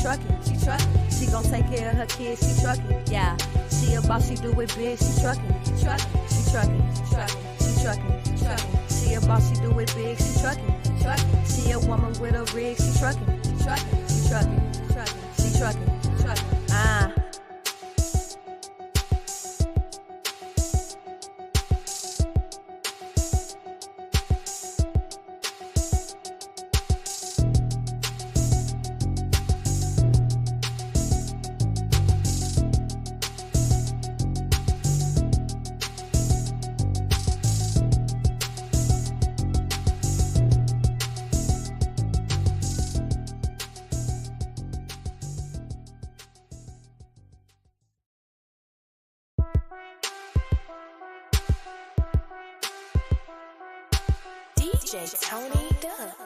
trucking, she trucking. She gon' take care of her kids, she trucking. Yeah, she a boss, she do it big, she trucking, she trucking, she trucking, she trucking, she trucking. She a boss, she do it big, she trucking, she trucking. She a woman with a rig, she trucking, she trucking, she trucking, she trucking, she trucking, she trucking. Tony Duck.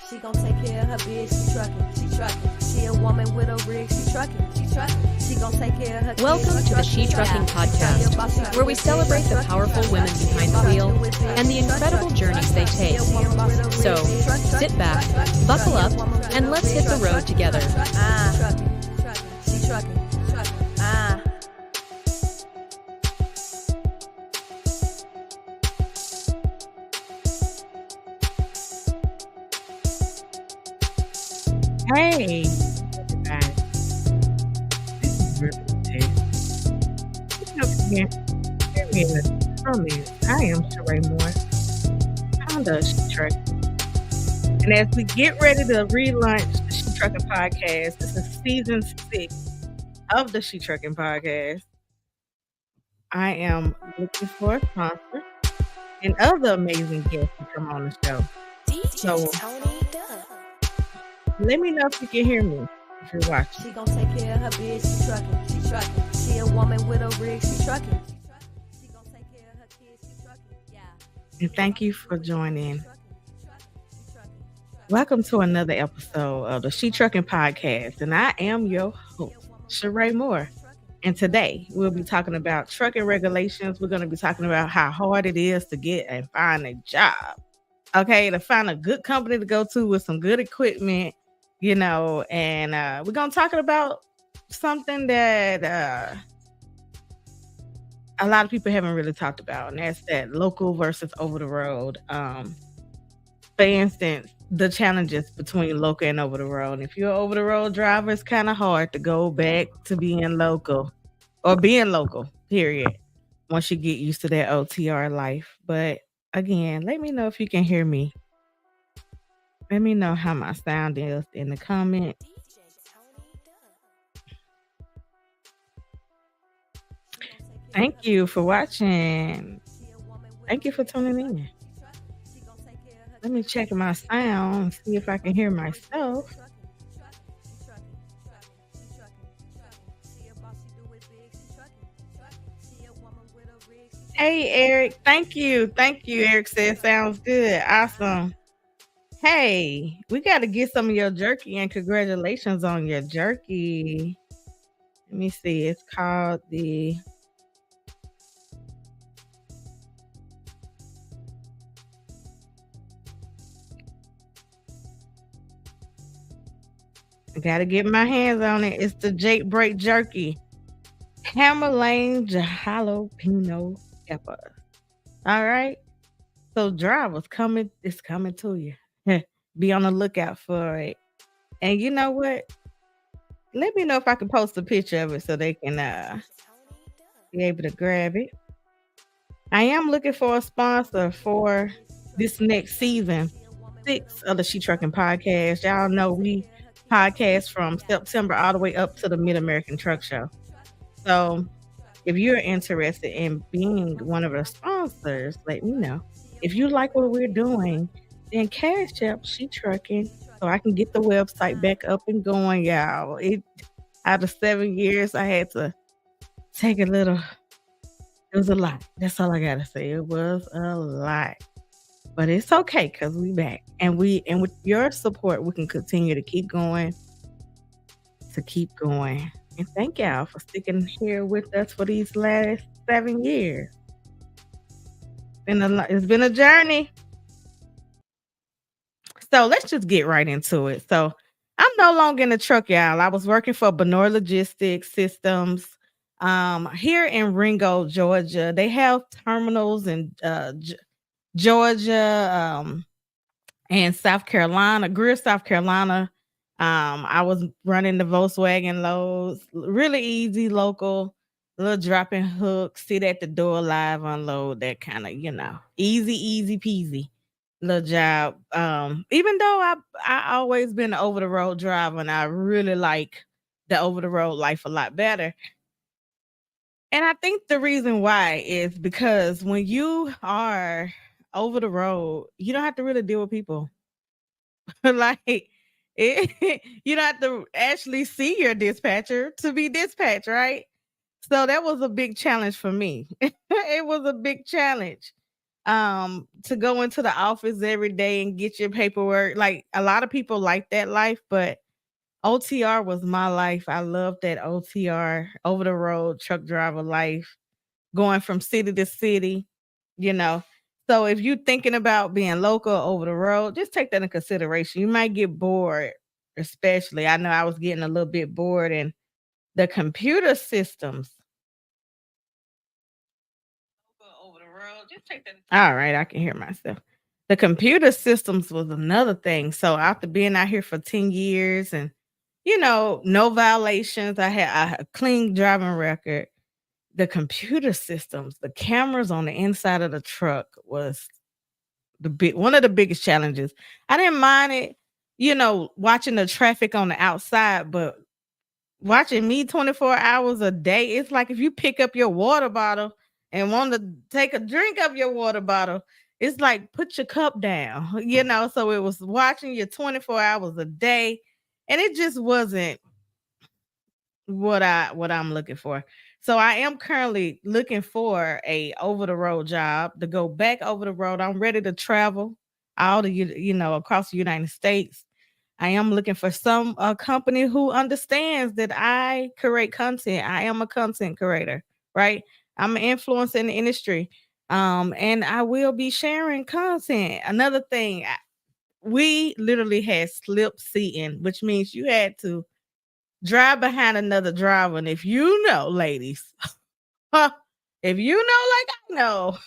She gon' take care of her bitch, she trucking, she trucking. She a woman with a rig, she trucking, she trucking. She gon' take care of her kids. Welcome to the She Trucking Podcast, where we celebrate the powerful women behind the wheel and the incredible journeys they take. So, sit back, buckle up, and let's hit the road together. She trucking. Hey, guys. This is River. Hear me in the comments. I am Sharae Moore, founder of She Trucking. And as we get ready to relaunch the She Trucking podcast, this is season 6 of the She Trucking podcast. I am looking for a sponsor and other amazing guests to come on the show. DJ Tony Duck. Let me know if you can hear me if you're watching. She gon' take care of her bitch, she trucking, she trucking. She a woman with a rig, she trucking. She gon' take care of her kids, she trucking. Yeah. And thank you for joining. Welcome to another episode of the She Trucking Podcast. And I am your host, Sharae Moore. And today we'll be talking about trucking regulations. We're going to be talking about how hard it is to get and find a job. Okay, to find a good company to go to with some good equipment, you know, and we're going to talk about something that a lot of people haven't really talked about, and that's that local versus over the road. For instance, the challenges between local and over the road. And if you're an over the road driver, it's kind of hard to go back to being local or being local, period, once you get used to that OTR life. But again, let me know if you can hear me. Let me know how my sound is in the comment. Thank you for watching. Thank you for tuning in. Let me check my sound and see if I can hear myself. Hey, Eric. Thank you. Thank you, Eric said sounds good. Awesome. Hey, we got to get some of your jerky, and congratulations on your jerky. Let me see. It's called the I got to get my hands on it. It's the Jake Break Jerky. Hammerlane jalapeno peppers. All right. So drivers it's coming to you. Be on the lookout for it. And you know what? Let me know if I can post a picture of it so they can be able to grab it. I am looking for a sponsor for this next season 6 of the She Trucking Podcast. Y'all know we podcast from September all the way up to the Mid-American Truck Show. So if you're interested in being one of the sponsors, let me know. If you like what we're doing, then cash up She Trucking so I can get the website back up and going, y'all. Out of 7 years, I had to take a little. It was a lot. That's all I gotta say. It was a lot, but it's okay because we back, and with your support, we can continue to keep going. And thank y'all for sticking here with us for these last 7 years. It's been a journey. So let's just get right into it. So I'm no longer in the truck, y'all. I was working for Bor Logistics Systems here in Ringo, Georgia. They have terminals in Georgia, and South Carolina, Greer, South Carolina. I was running the Volkswagen loads, really easy, local, little drop and hook, sit at the door, live unload, that kind of, easy peasy little job. Even though I always been an over the road driver, and I really like the over the road life a lot better. And I think the reason why is because when you are over the road, you don't have to really deal with people. Like you don't have to actually see your dispatcher to be dispatched, right? So that was a big challenge for me. It was a big challenge to go into the office every day and get your paperwork. Like a lot of people like that life, but OTR was my life. I loved that OTR, over the road truck driver life, going from city to city, you know. So if you're thinking about being local over the road, just take that into consideration. You might get bored, especially. I know I was getting a little bit bored, and the computer systems over the road. Just take that. All right, I can hear myself. The computer systems was another thing. So after being out here for 10 years and no violations, I had a clean driving record. The computer systems, the cameras on the inside of the truck was one of the biggest challenges. I didn't mind it, watching the traffic on the outside, but watching me 24 hours a day, it's like if you pick up your water bottle and want to take a drink of your water bottle, it's like put your cup down, So it was watching you 24 hours a day, and it just wasn't what I'm looking for. So I am currently looking for a over the road job to go back over the road. I'm ready to travel all the across the United States. I am looking for some company who understands that I create content. I am a content creator, right? I'm an influencer in the industry. And I will be sharing content. Another thing, we literally had slip seating, which means you had to drive behind another driver. And if you know, ladies, if you know like I know,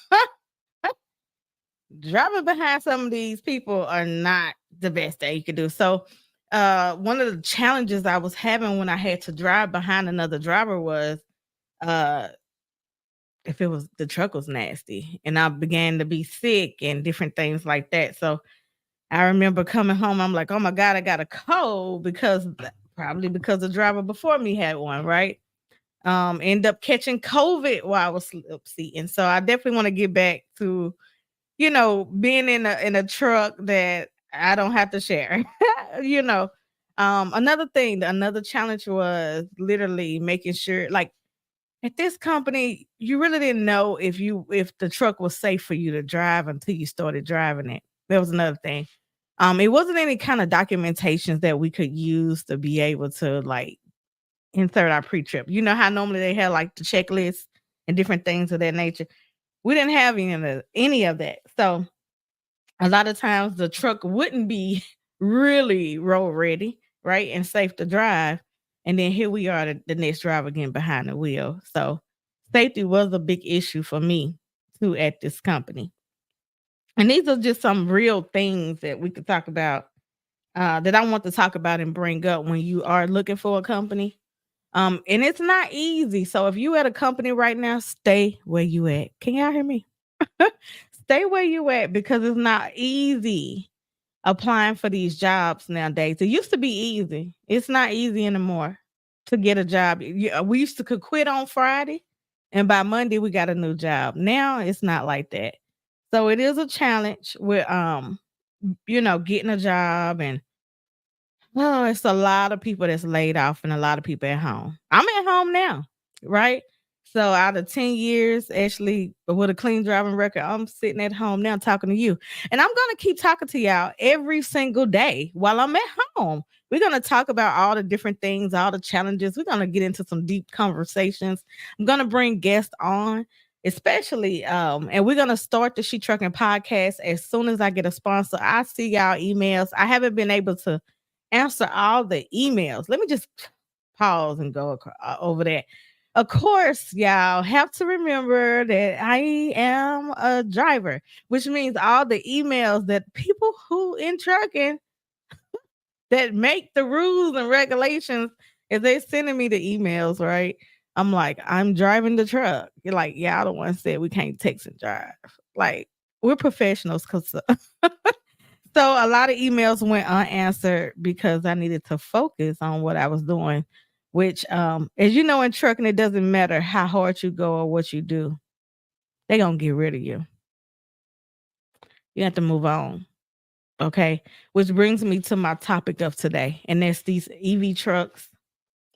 driving behind some of these people are not the best that you could do. So one of the challenges I was having when I had to drive behind another driver was uh if it was the truck was nasty, and I began to be sick and different things like that. So I remember coming home, I'm like, oh my God, I got a cold probably because the driver before me had one, right? End up catching COVID while I was slip seating. So I definitely want to get back to, being in a truck that I don't have to share. you know. Another challenge was literally making sure, like, at this company, you really didn't know if the truck was safe for you to drive until you started driving it. That was another thing. It wasn't any kind of documentations that we could use to be able to, like, insert our pre-trip. You know how normally they have like the checklist and different things of that nature. We didn't have any of that. So a lot of times the truck wouldn't be really road ready, right? And safe to drive. And then here we are, the next driver getting behind the wheel. So safety was a big issue for me too at this company. And these are just some real things that we could talk about, that I want to talk about and bring up when you are looking for a company. And it's not easy. So if you at a company right now, stay where you at. Can y'all hear me? Stay where you at, because it's not easy applying for these jobs nowadays. It used to be easy. It's not easy anymore to get a job. We used to could quit on Friday, and by Monday we got a new job. Now it's not like that. So it is a challenge with getting a job. And oh, it's a lot of people that's laid off and a lot of people at home. I'm at home now, right? So out of 10 years, actually, with a clean driving record, I'm sitting at home now talking to you. And I'm going to keep talking to y'all every single day while I'm at home. We're going to talk about all the different things, all the challenges. We're going to get into some deep conversations. I'm going to bring guests on especially and we're gonna start the She Trucking podcast as soon as I get a sponsor. I see y'all emails. I haven't been able to answer all the emails. Let me just pause and go over that. Of course, y'all have to remember that I am a driver, which means all the emails that people who in trucking that make the rules and regulations, if they're sending me the emails, right? I'm like, I'm driving the truck. You're like, y'all the one said we can't text and drive. Like, we're professionals because so a lot of emails went unanswered because I needed to focus on what I was doing. Which, as you know, in trucking, it doesn't matter how hard you go or what you do, they're gonna get rid of you. You have to move on. Okay. Which brings me to my topic of today. And that's these EV trucks,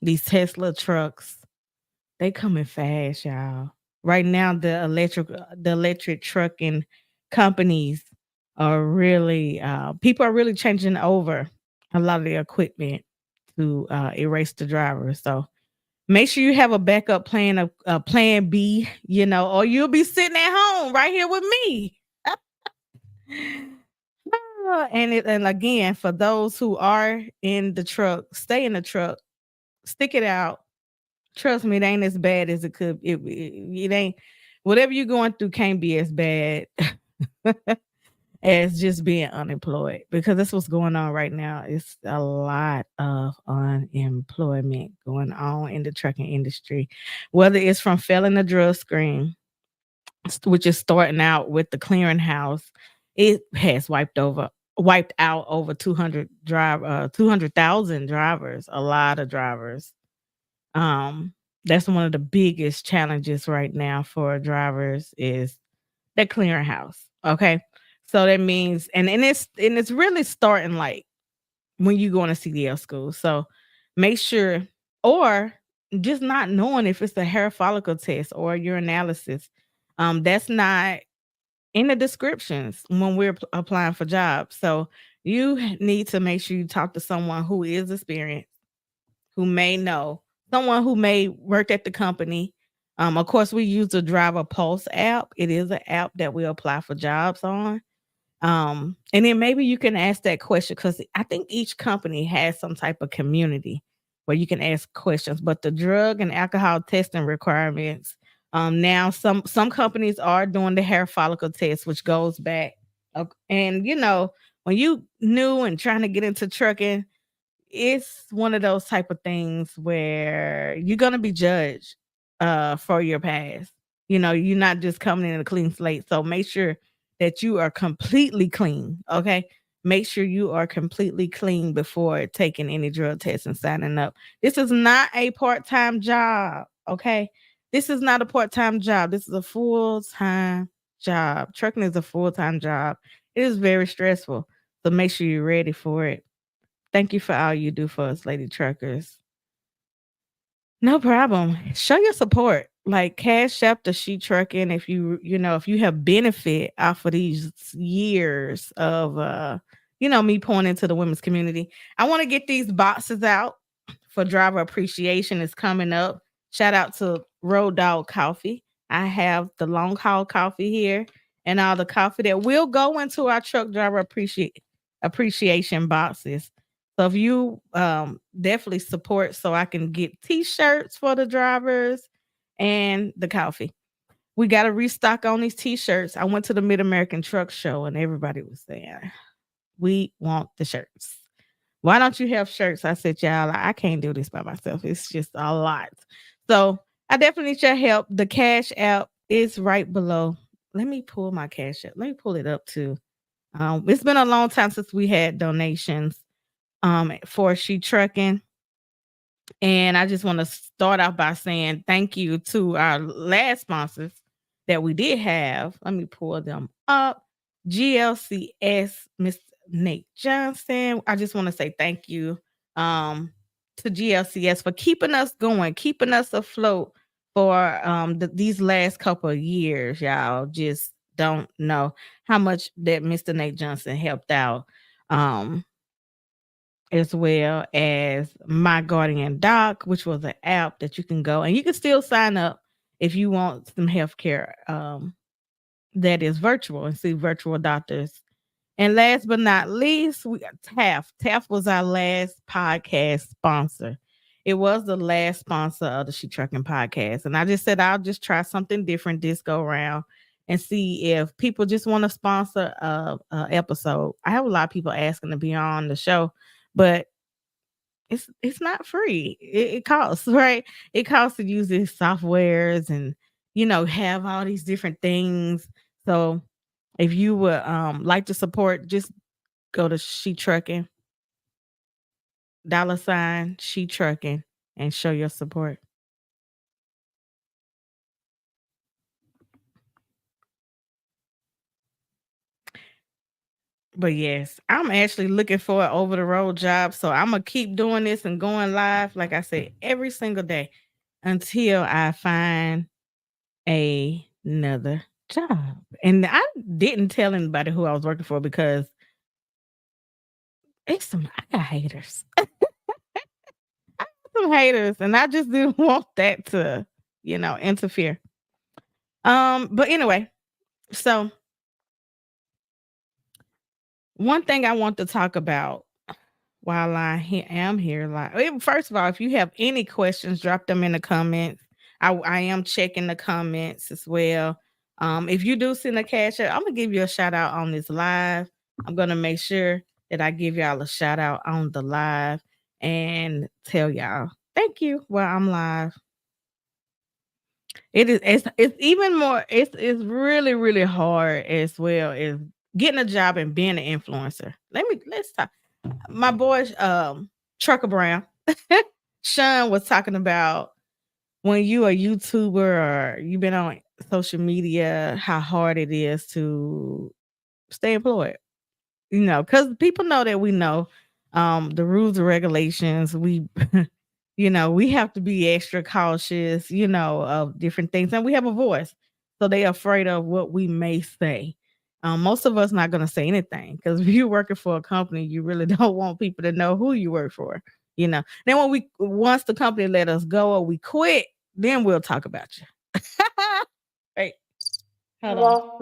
these Tesla trucks. They coming fast, y'all. Right now, the electric trucking companies are really people are really changing over a lot of the equipment to erase the driver. So make sure you have a backup plan, a plan B, or you'll be sitting at home right here with me. And again, for those who are in the truck, stay in the truck, stick it out. Trust me, it ain't as bad as it could. It ain't. Whatever you're going through can't be as bad as just being unemployed, because that's what's going on right now. It's a lot of unemployment going on in the trucking industry, whether it's from failing the drug screen, which is starting out with the clearinghouse. It has wiped out over 200,000 drivers, a lot of drivers. That's one of the biggest challenges right now for drivers is the clearinghouse. Okay. So that means and it's really starting like when you go into CDL school. So make sure, or just not knowing if it's a hair follicle test or urinalysis. That's not in the descriptions when we're applying for jobs. So you need to make sure you talk to someone who is experienced, who may know, someone who may work at the company. Of course, we use the Driver Pulse app. It is an app that we apply for jobs on. And then maybe you can ask that question because I think each company has some type of community where you can ask questions. But the drug and alcohol testing requirements, now some companies are doing the hair follicle test, which goes back. And when you new and trying to get into trucking, it's one of those type of things where you're gonna be judged for your past. You're not just coming in a clean slate. So make sure that you are completely clean. Okay. Make sure you are completely clean before taking any drug tests and signing up. This is not a part-time job. Okay. This is not a part-time job. This is a full-time job. Trucking is a full-time job. It is very stressful. So make sure you're ready for it. Thank you for all you do for us, lady truckers. No problem. Show your support. Like cash app the She Trucking if if you have benefit off of these years of me pouring into the women's community. I want to get these boxes out for driver appreciation is coming up. Shout out to Road Dog Coffee. I have the long haul coffee here and all the coffee that will go into our truck driver appreciation boxes. So if you definitely support so I can get t-shirts for the drivers and the coffee. We got to restock on these t-shirts. I went to the Mid-American Truck Show and everybody was saying, we want the shirts. Why don't you have shirts? I said, y'all, I can't do this by myself. It's just a lot. So I definitely need your help. The Cash App is right below. Let me pull my Cash App. Let me pull it up too. It's been a long time since we had donations for She Trucking. And I just want to start off by saying thank you to our last sponsors that we did have. Let me pull them up. GLCS, Mr. Nate Johnson. I just want to say thank you to GLCS for keeping us going, keeping us afloat for these last couple of years. Y'all just don't know how much that Mr. Nate Johnson helped out. As well as My Guardian Doc, which was an app that you can go and you can still sign up if you want some healthcare that is virtual and see virtual doctors. And last but not least, we got Taft. Taft was our last podcast sponsor. It was the last sponsor of the She Trucking podcast. And I just said I'll just try something different this go around and see if people just want to sponsor a episode. I have a lot of people asking to be on the show, but it's not free. It costs, right? It costs to use these softwares and have all these different things. So if you would like to support, just go to She Trucking, $ She Trucking, and show your support. But yes, I'm actually looking for an over the road job. So I'm gonna keep doing this and going live, like I said, every single day until I find another job. And I didn't tell anybody who I was working for because I got haters. I got some haters, and I just didn't want that to, interfere. But anyway, so one thing I want to talk about while am here, first of all, if you have any questions, drop them in the comments. I am checking the comments as well. If you do send a cash out, I'm gonna give you a shout out on this live. I'm gonna make sure that I give y'all a shout out on the live and tell y'all thank you while I'm live. It's even more, it's really, really hard as well as getting a job and being an influencer. Let's talk. My boy Trucker Brown, Sean was talking about when you a YouTuber or you've been on social media, how hard it is to stay employed. Because people know that we know the rules and regulations. We we have to be extra cautious, of different things. And we have a voice. So they afraid of what we may say. Most of us not gonna say anything because if you're working for a company, you really don't want people to know who you work for. Then once the company let us go or we quit, then we'll talk about you. Wait, hold on.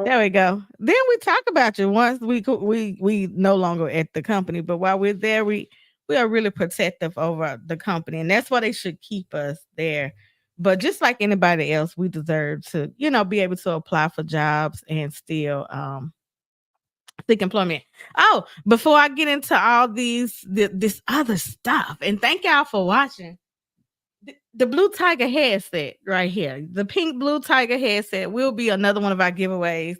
There we go. Then we talk about you once we no longer at the company. But while we're there, we are really protective over the company, and that's why they should keep us there. But just like anybody else, we deserve to, be able to apply for jobs and still seek employment. Oh, before I get into all this other stuff, and thank y'all for watching. The blue tiger headset right here, the pink blue tiger headset will be another one of our giveaways.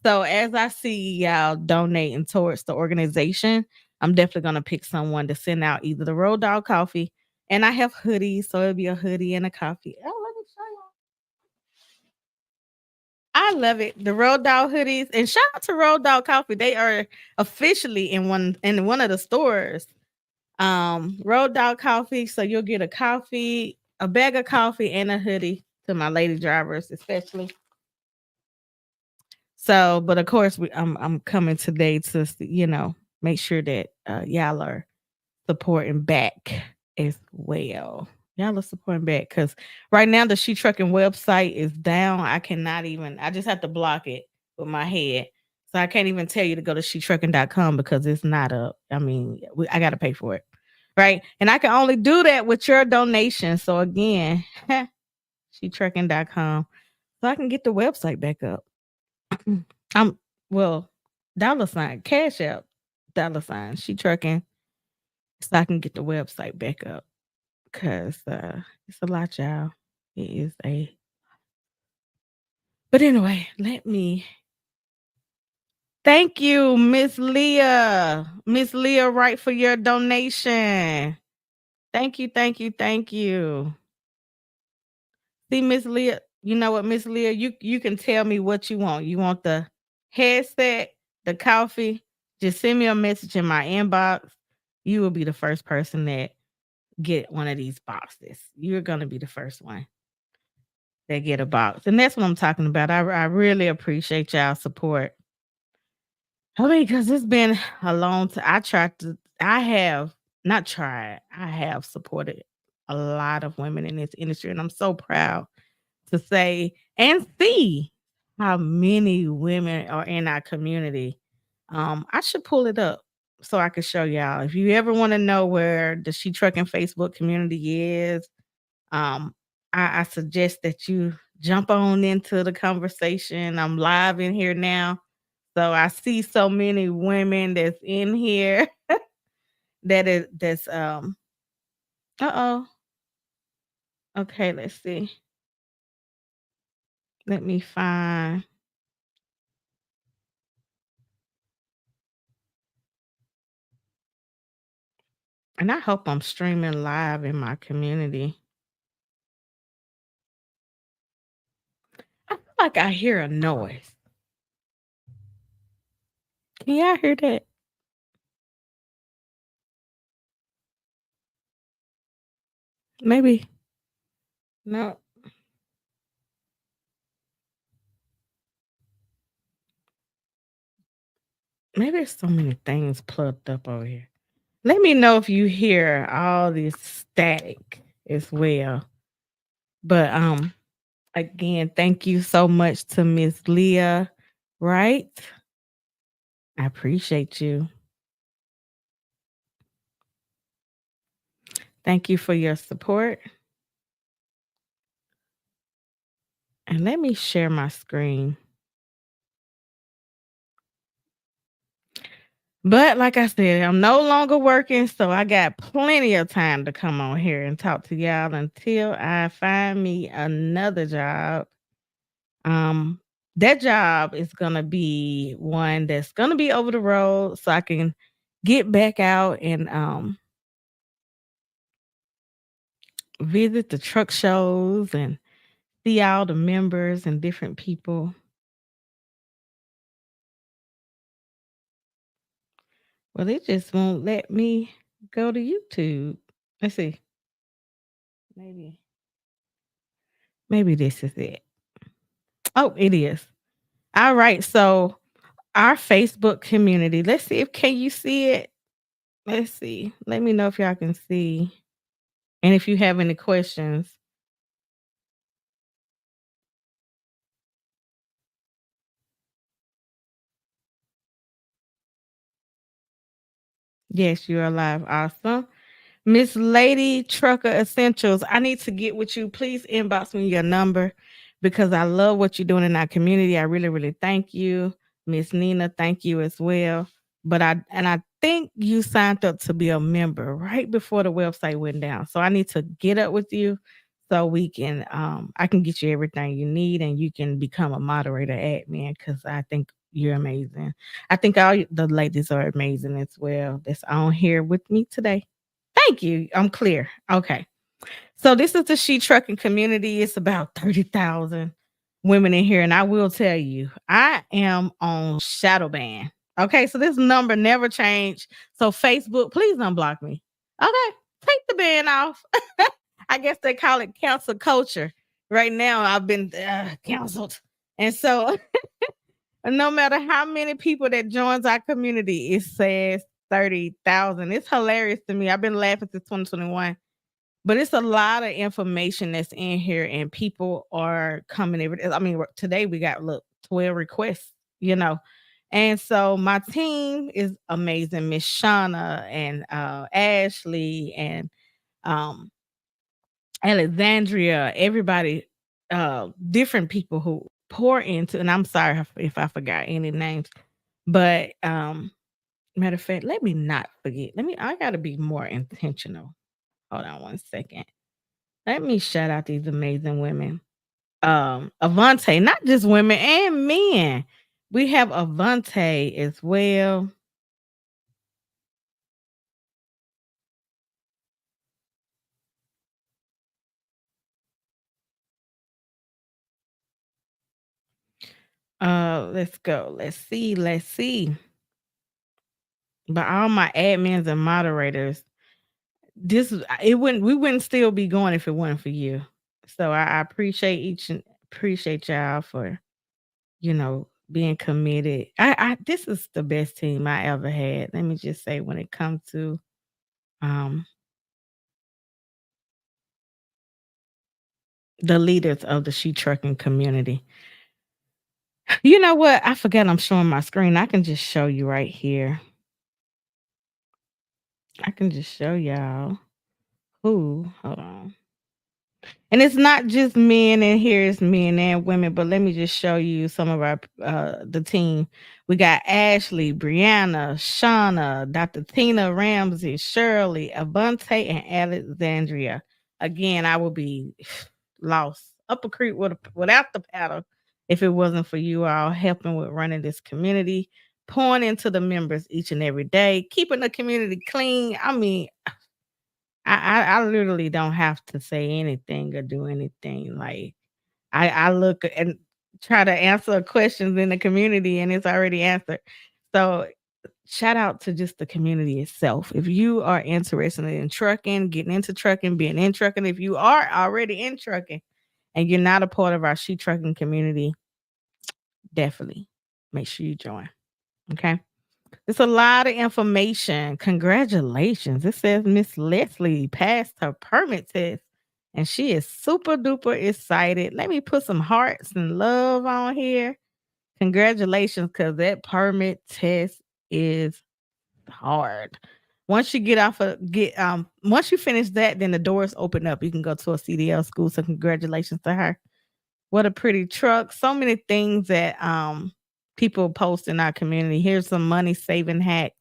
So as I see y'all donating towards the organization, I'm definitely gonna pick someone to send out either the Road Dog coffee, and I have hoodies, so it'll be a hoodie and a coffee. Oh, let me show y'all. I love it. The Road Dog hoodies, and shout out to Road Dog Coffee. They are officially in one of the stores. Road Dog Coffee, so you'll get a coffee, a bag of coffee, and a hoodie to my lady drivers, especially. So, but of course, I'm coming today to make sure that y'all are supporting back as well. Y'all are supporting back because right now the She Trucking website is down. I cannot even. I just have to block it with my head, so I can't even tell you to go to shetrucking.com because it's not up. I mean, I got to pay for it, right? And I can only do that with your donation. So again, shetrucking.com, so I can get the website back up. I'm well, $ cash out, $ She Trucking, so I can get the website back up because it's a lot, y'all. It is a. But anyway, let me. Thank you, Miss Leah. Miss Leah, right for your donation. Thank you, thank you, thank you. See, Miss Leah, you know what, Miss Leah, you can tell me what you want. You want the headset, the coffee? Just send me a message in my inbox. You will be the first person that get one of these boxes. You're gonna be the first one that get a box, and that's what I'm talking about. I really appreciate y'all support. I mean, because it's been a long time. I have not tried. I have supported a lot of women in this industry, and I'm so proud to say and see how many women are in our community. I should pull it up so I can show y'all. If you ever want to know where the She Trucking Facebook community is, um, I suggest that you jump on into the conversation. I'm live in here now. So I see so many women that's in here that's uh-oh. Okay, let's see. Let me find and I hope I'm streaming live in my community. I feel like I hear a noise. Can y'all hear that? Maybe. No. Maybe there's so many things plugged up over here. Let me know if you hear all this static as well. But again, thank you so much to Miss Leah, right? I appreciate you. Thank you for your support. And let me share my screen. But like I said, I'm no longer working, so I got plenty of time to come on here and talk to y'all until I find me another job. Um, that job is gonna be one that's gonna be over the road, so I can get back out and visit the truck shows and see all the members and different people. Well, it just won't let me go to YouTube. Let's see. Maybe maybe this is it. Oh, it is. All right. So our Facebook community. Let's see if can you see it? Let's see. Let me know if y'all can see. And if you have any questions. Yes, you're alive. Awesome. Miss Lady Trucker Essentials, I need to get with you. Please inbox me your number because I love what you're doing in our community. I really, really thank you. Miss Nina, thank you as well. But I think you signed up to be a member right before the website went down. So I need to get up with you so we can I can get you everything you need and you can become a moderator admin because I think you're amazing. I think all the ladies are amazing as well that's on here with me today. Thank you. I'm clear. Okay. So this is the She Trucking community. It's about 30,000 women in here. And I will tell you, I am on shadow ban. Okay. So this number never changed. So Facebook, please unblock me. Okay. Take the ban off. I guess they call it cancel culture. Right now, I've been canceled. And so no matter how many people that joins our community, it says 30,000. It's hilarious to me. I've been laughing since 2021. But it's a lot of information that's in here, and people are coming every I mean, today we got, look, 12 requests, you know? And so my team is amazing. Miss Shauna and Ashley and um Alexandria, everybody, different people who pour into, and I'm sorry if I forgot any names, but matter of fact, let me not forget. I gotta be more intentional. Hold on one second. Let me shout out these amazing women. Avante, not just women and men. We have Avante as well. Let's go. Let's see. But all my admins and moderators, we wouldn't still be going if it wasn't for you. So I appreciate each and appreciate y'all for, being committed. This is the best team I ever had. Let me just say when it comes to um the leaders of the She Trucking community. You know what? I forgot I'm showing my screen. I can just show you right here. I can just show y'all who. Hold on. And it's not just men in here, it's men and women, but let me just show you some of our the team. We got Ashley, Brianna, Shauna, Dr. Tina Ramsey, Shirley, Avante, and Alexandria. Again, I would be lost up a creek without the paddle if it wasn't for you all helping with running this community, pouring into the members each and every day, keeping the community clean. I mean, I literally don't have to say anything or do anything. Like I look and try to answer questions in the community and it's already answered. So shout out to just the community itself. If you are interested in trucking, getting into trucking, being in trucking, if you are already in trucking and you're not a part of our She Trucking community, definitely make sure you join. Okay. It's a lot of information. Congratulations. It says Miss Leslie passed her permit test and she is super duper excited. Let me put some hearts and love on here. Congratulations, because that permit test is hard. Once you get off of once you finish that, then the doors open up. You can go to a CDL school. So congratulations to her. What a pretty truck. So many things that people post in our community. Here's some money saving hack.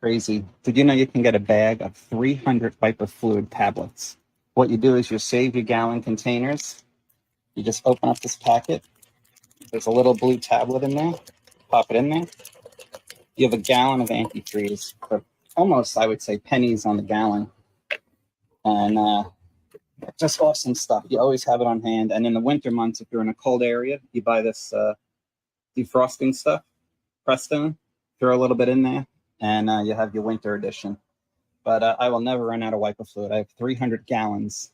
Crazy. Did you know you can get a bag of 300 wiper fluid tablets? What you do is you save your gallon containers. You just open up this packet. There's a little blue tablet in there. Pop it in there. You have a gallon of antifreeze for almost, I would say, pennies on the gallon. And just awesome stuff. You always have it on hand. And in the winter months, if you're in a cold area, you buy this defrosting stuff, Prestone, throw a little bit in there, and you have your winter edition. But I will never run out of wiper fluid. I have 300 gallons.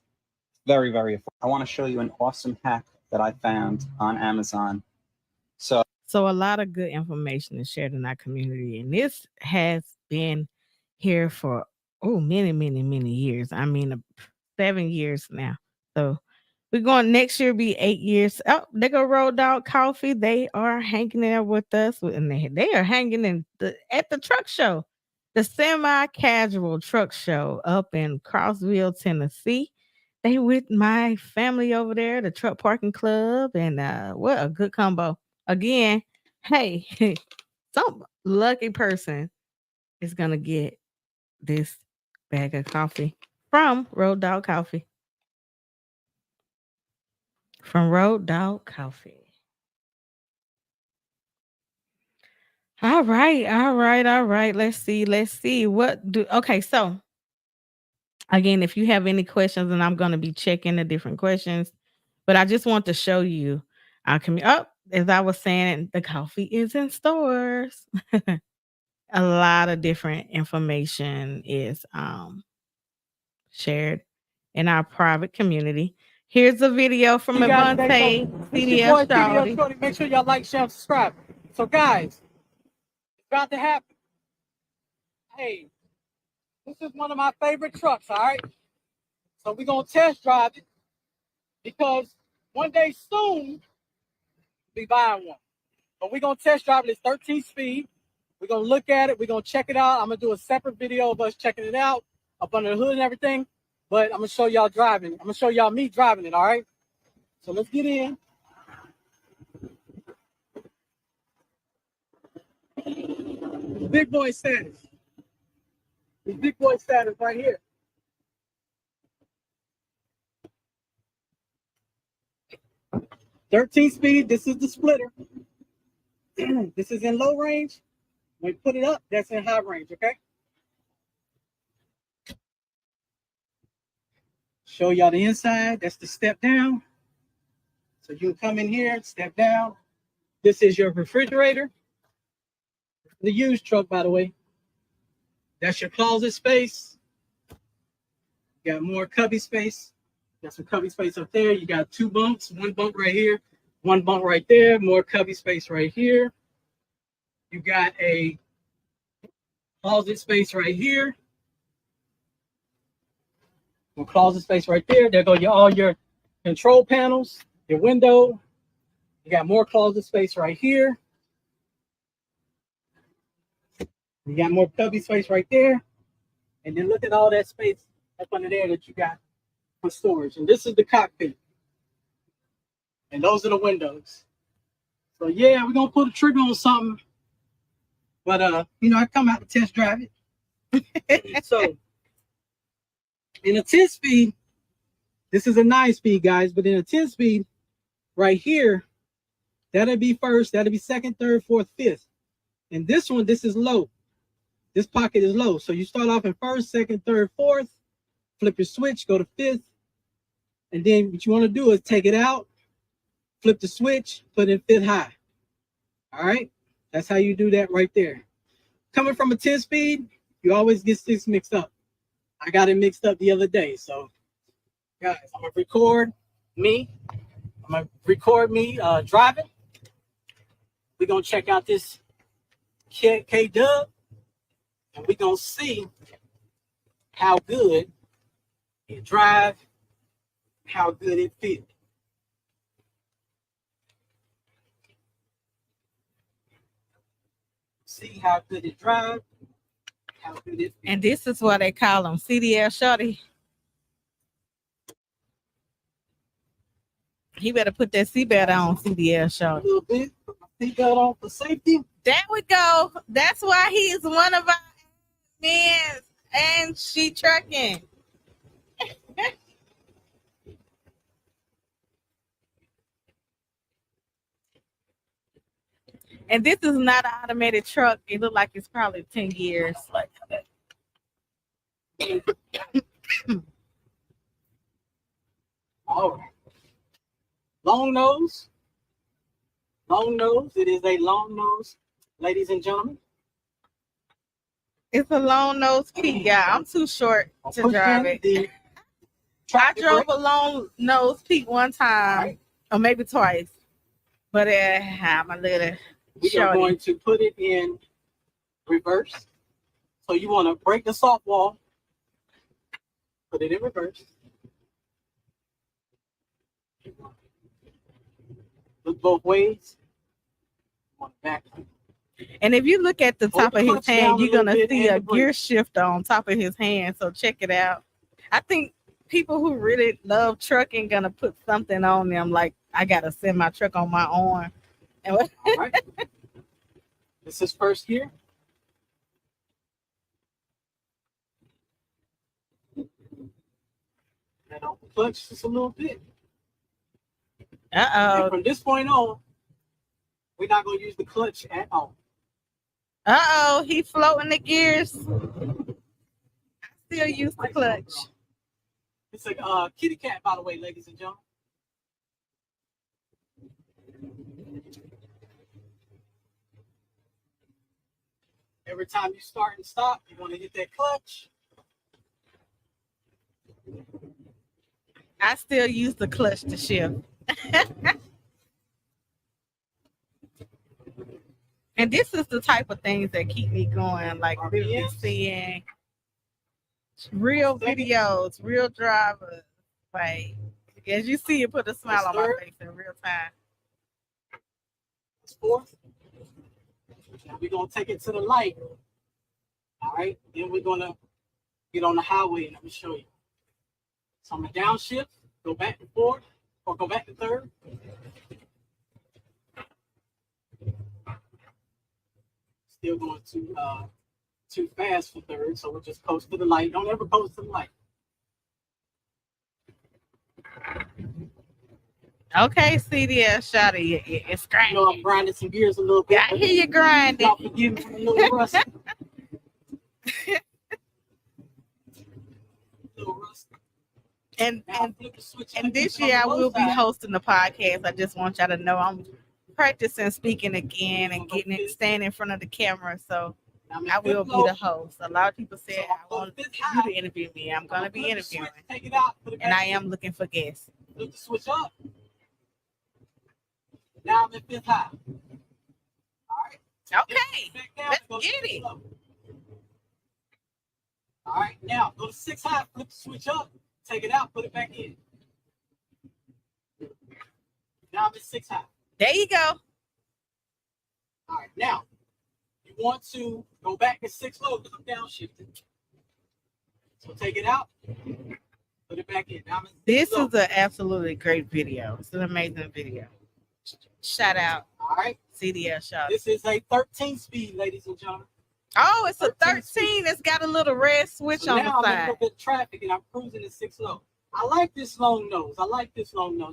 Very, very affordable. I want to show you an awesome hack that I found on Amazon. So a lot of good information is shared in our community, and this has been here for many, many, many years. I mean, 7 years now. So we're going next year be 8 years. Oh, they go Road Dog Coffee. They are hanging there with us, and they are hanging at the truck show, the semi-casual truck show up in Crossville, Tennessee. They with my family over there, the truck parking club, and what a good combo. Again, hey, some lucky person is gonna get this bag of coffee from Road Dog Coffee. From Road Dog Coffee. All right, all right, all right. Let's see. Okay, so again, if you have any questions, and I'm gonna be checking the different questions, but I just want to show you our community. Oh, as I was saying, the coffee is in stores. A lot of different information is shared in our private community. Here's a video from Avante, CDL CDL Shorty. Shorty. Make sure y'all like, share, and subscribe. So, guys, it's about to happen. Hey, this is one of my favorite trucks, all right? So we're going to test drive it because one day soon, we'll be buying one. But we're going to test drive it. It's 13 speed. We're going to look at it. We're going to check it out. I'm going to do a separate video of us checking it out up under the hood and everything. But I'm going to show y'all driving. I'm going to show y'all me driving it, all right? So let's get in. Big boy status. This big boy status right here. "13 speed, this is the splitter. This is in low range. When you put it up, that's in high range, okay? Show y'all the inside. That's the step down. So you come in here, step down. This is your refrigerator. The used truck, by the way. That's your closet space. You got more cubby space. Got some cubby space up there. You got 2 bunks, 1 bunk right here, 1 bunk right there, more cubby space right here. You got a closet space right here. More closet space right there. There go all your control panels, your window. You got more closet space right here. You got more cubby space right there. And then look at all that space up under there that you got for storage. And this is the cockpit. And those are the windows. So yeah, we're gonna pull the trigger on something. But I come out to test drive it. So in a 10-speed, this is a 9-speed, guys, but in a 10-speed, right here, that'll be first, that'll be second, third, fourth, fifth. And this one, this is low. This pocket is low. So you start off in first, second, third, fourth, flip your switch, go to fifth. And then what you want to do is take it out, flip the switch, put in fifth high. All right, that's how you do that right there. Coming from a 10-speed, you always get this mixed up. I got it mixed up the other day. So, guys, I'm gonna record me. Driving. We're gonna check out this K-Dub, and we're gonna see how good it drive, how good it feels. See how good it drives, how good it feels. And this is what they call them, CDL Shorty. He better put that seatbelt on, CDL A Shorty. little bit, put my seatbelt on for safety. There we go. That's why he's one of our men, and she trucking. And this is not an automated truck. It looks like it's probably 10 years. Like All right. Long nose. Long nose. It is a long nose, ladies and gentlemen. it's a long nose peak, y'all. I'm too short to Push drive in it. the I traffic drove brake. a long nose peak one time, Right. or maybe twice. But I'm a little We are shorty. going to put it in reverse. So you want to break the soft wall, put it in reverse. Look both ways. On the back. And if you look at the Hold top the of his clutch down hand, a you're little gonna bit see and a the brake. gear shifter on top of his hand. So check it out. I think people who really love trucking gonna put something on them, like I gotta send my truck on my arm. And All right. This is first gear. And on the clutch just a little bit. And from this point on, we're not going to use the clutch at all. He floating the gears. I still use the clutch. It's a kitty cat, by the way, ladies and gentlemen. Every time you start and stop, you want to hit that clutch. I still use the clutch to shift. And this is the type of things that keep me going, like really seeing real videos, real drivers. Like, as you see, it put a smile on my face in real time. It's fourth. Now we're going to take it to the light. All right. Then we're going to get on the highway and let me show you. So I'm going to downshift, go back to fourth, or go back to third. Still going too fast for third, so we'll just coast to the light. Don't ever coast to the light. Okay, CDL Shorty, it's You grinding. know, I'm grinding some gears a little bit. I hear you grinding. Y'all forgive me for a little rusty. And Now I'll flip the switch and up this on the year I low will be side. hosting the podcast. I just want y'all to know I'm practicing speaking again and getting it, standing in front of the camera. So Now I'm I at will fifth be low. the host. A lot of people said So I I'll want go fifth you high. to interview me. I'm gonna be Flip the switch, interviewing, take it out, put it and back I in. am looking for guests. Flip the switch up. Now I'm at fifth high. All right. Okay, Back down, let's go to get fifth it. low. All right. Now go to six high. Flip the switch up. Take it out. Put it back in. Now I'm at 6 high. There you go. All right, now you want to go back to 6 low because I'm downshifted. So take it out, put it back in. Now I'm at 6 This low. is an absolutely great video. It's an amazing video. Shout out All right. CDL Shorty. This is a 13 speed, ladies and gentlemen. Oh, it's a 13 13. It's got a little red switch So on now the I'm in a side. little bit of traffic and I'm cruising at 6 low. I like this long nose.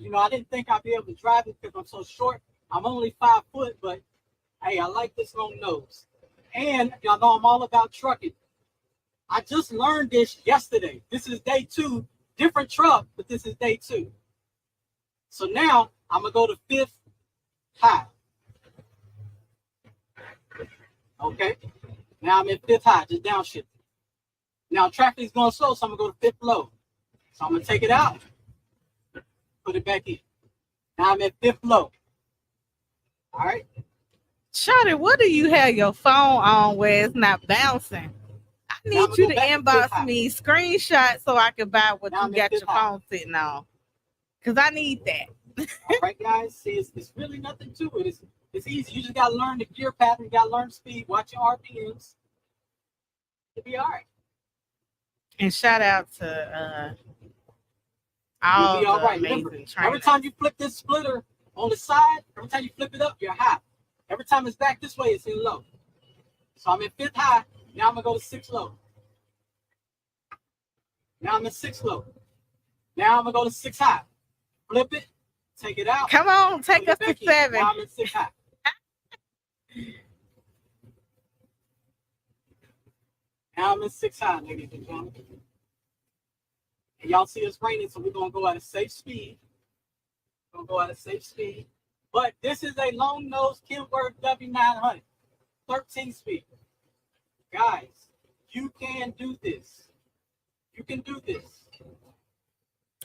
You know, I didn't think I'd be able to drive it because I'm so short. I'm only 5 foot, but hey, I like this long nose. And y'all know I'm all about trucking. I just learned this yesterday. This is day 2, different truck, but this is day 2. So now I'm gonna go to 5th high. Okay. Now I'm at 5th high, just downshift. Now traffic is going slow, so I'm gonna go to 5th low. So I'm gonna take it out, put it back in. Now I'm at 5th low. All right. Shorty, what do you have your phone on where it's not bouncing? I Now need I'ma you go to back to inbox fifth me screenshot so I can buy what Now you I'm at got fifth your high. phone sitting on. Because I need that. All right, guys. See, it's really nothing to it. It's easy. You just gotta learn the gear pattern. You gotta learn speed. Watch your RPMs. You'll be all right. And shout out to You'll all be all the right. amazing Remember, every trainers. time you flip this splitter on the side, every time you flip it up, you're high. Every time it's back this way, it's in low. So I'm at 5th high. Now I'm gonna go to 6 low. Now I'm at 6 low. Now I'm gonna go to 6 high. Flip it, take it out. Come on, take us put to it back in. 7. Now I'm at 6 high. Now I'm at 6 high, ladies and gentlemen. And y'all see it's raining, so we're gonna go at a safe speed. But this is a long nose Kenworth W900, 13 speed. Guys, you can do this. You can do this.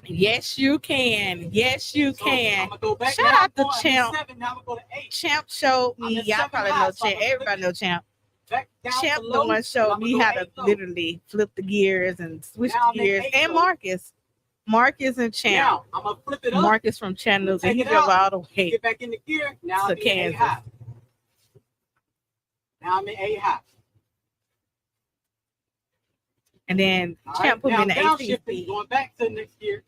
Yes, you can. Yes, you So can. I'm gonna go back. Shout now out to I'm going- I'm at Champ. 7, now I'm gonna go to 8. Champ showed I'm me. at Y'all 7 probably high, know so I'm Champ. gonna Everybody know Champ. Back down Champ to the low, one and showed I'm me gonna how go to 8 low. literally flip the gears and switch Now I'm the at gears. 8 And low. Marcus and Champ. Now I'm gonna flip it up. Marcus from Channels, and Take he it drove out. all the way Get back in the gear. Now to I'm in 8 Kansas. high. Now I'm in 8 high. And then All Champ right, put me now in the I'm 18 downshifting, speed. going back to the next gear.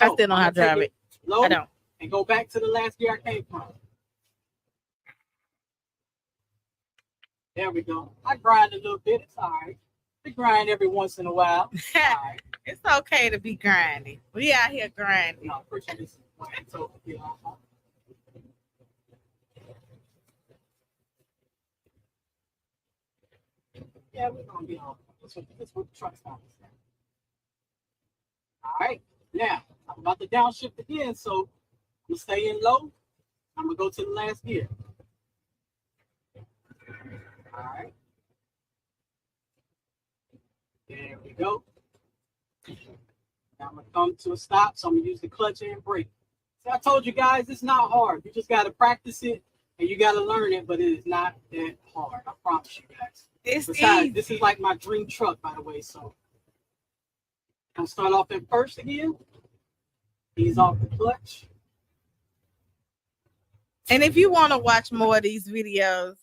I So still know I'm how to gonna drive take it. low I don't. and go back to the last gear I came from. There we go. I grind a little bit. It's all right. We grind every once in a while. It's all right. It's okay to be grinding. We out here grinding. No, appreciate this. So, you know, yeah, we're gonna be on. This what the truck's on. All right. Now I'm about to downshift again, so I'm gonna stay in low. I'm gonna go to the last gear. All right. There we go. Now I'm gonna come to a stop, so I'm gonna use the clutch and brake. See, I told you guys it's not hard. You just gotta practice it and you gotta learn it, but it is not that hard. I promise you guys. It's Besides, easy. this is like my dream truck, by the way. So I'm start off at first again. Ease off the clutch. And if you want to watch more of these videos,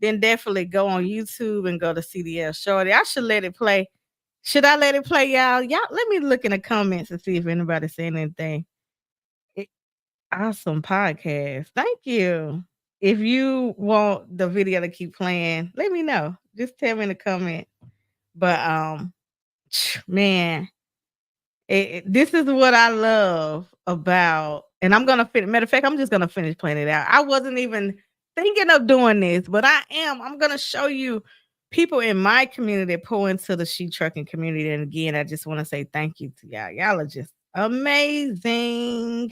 then definitely go on YouTube and go to CDL Shorty. I should let it play. Should I let it play, y'all? Y'all, let me look in the comments and see if anybody's saying anything. Awesome podcast. Thank you. If you want the video to keep playing, let me know. Just tell me in the comment. But man, this is what I love about, and I'm gonna finish. Matter of fact, I'm just gonna finish playing it out. I wasn't even thinking of doing this, but I am. I'm gonna show you people in my community that pull into the sheep trucking community. And again, I just want to say thank you to y'all. Y'all are just amazing.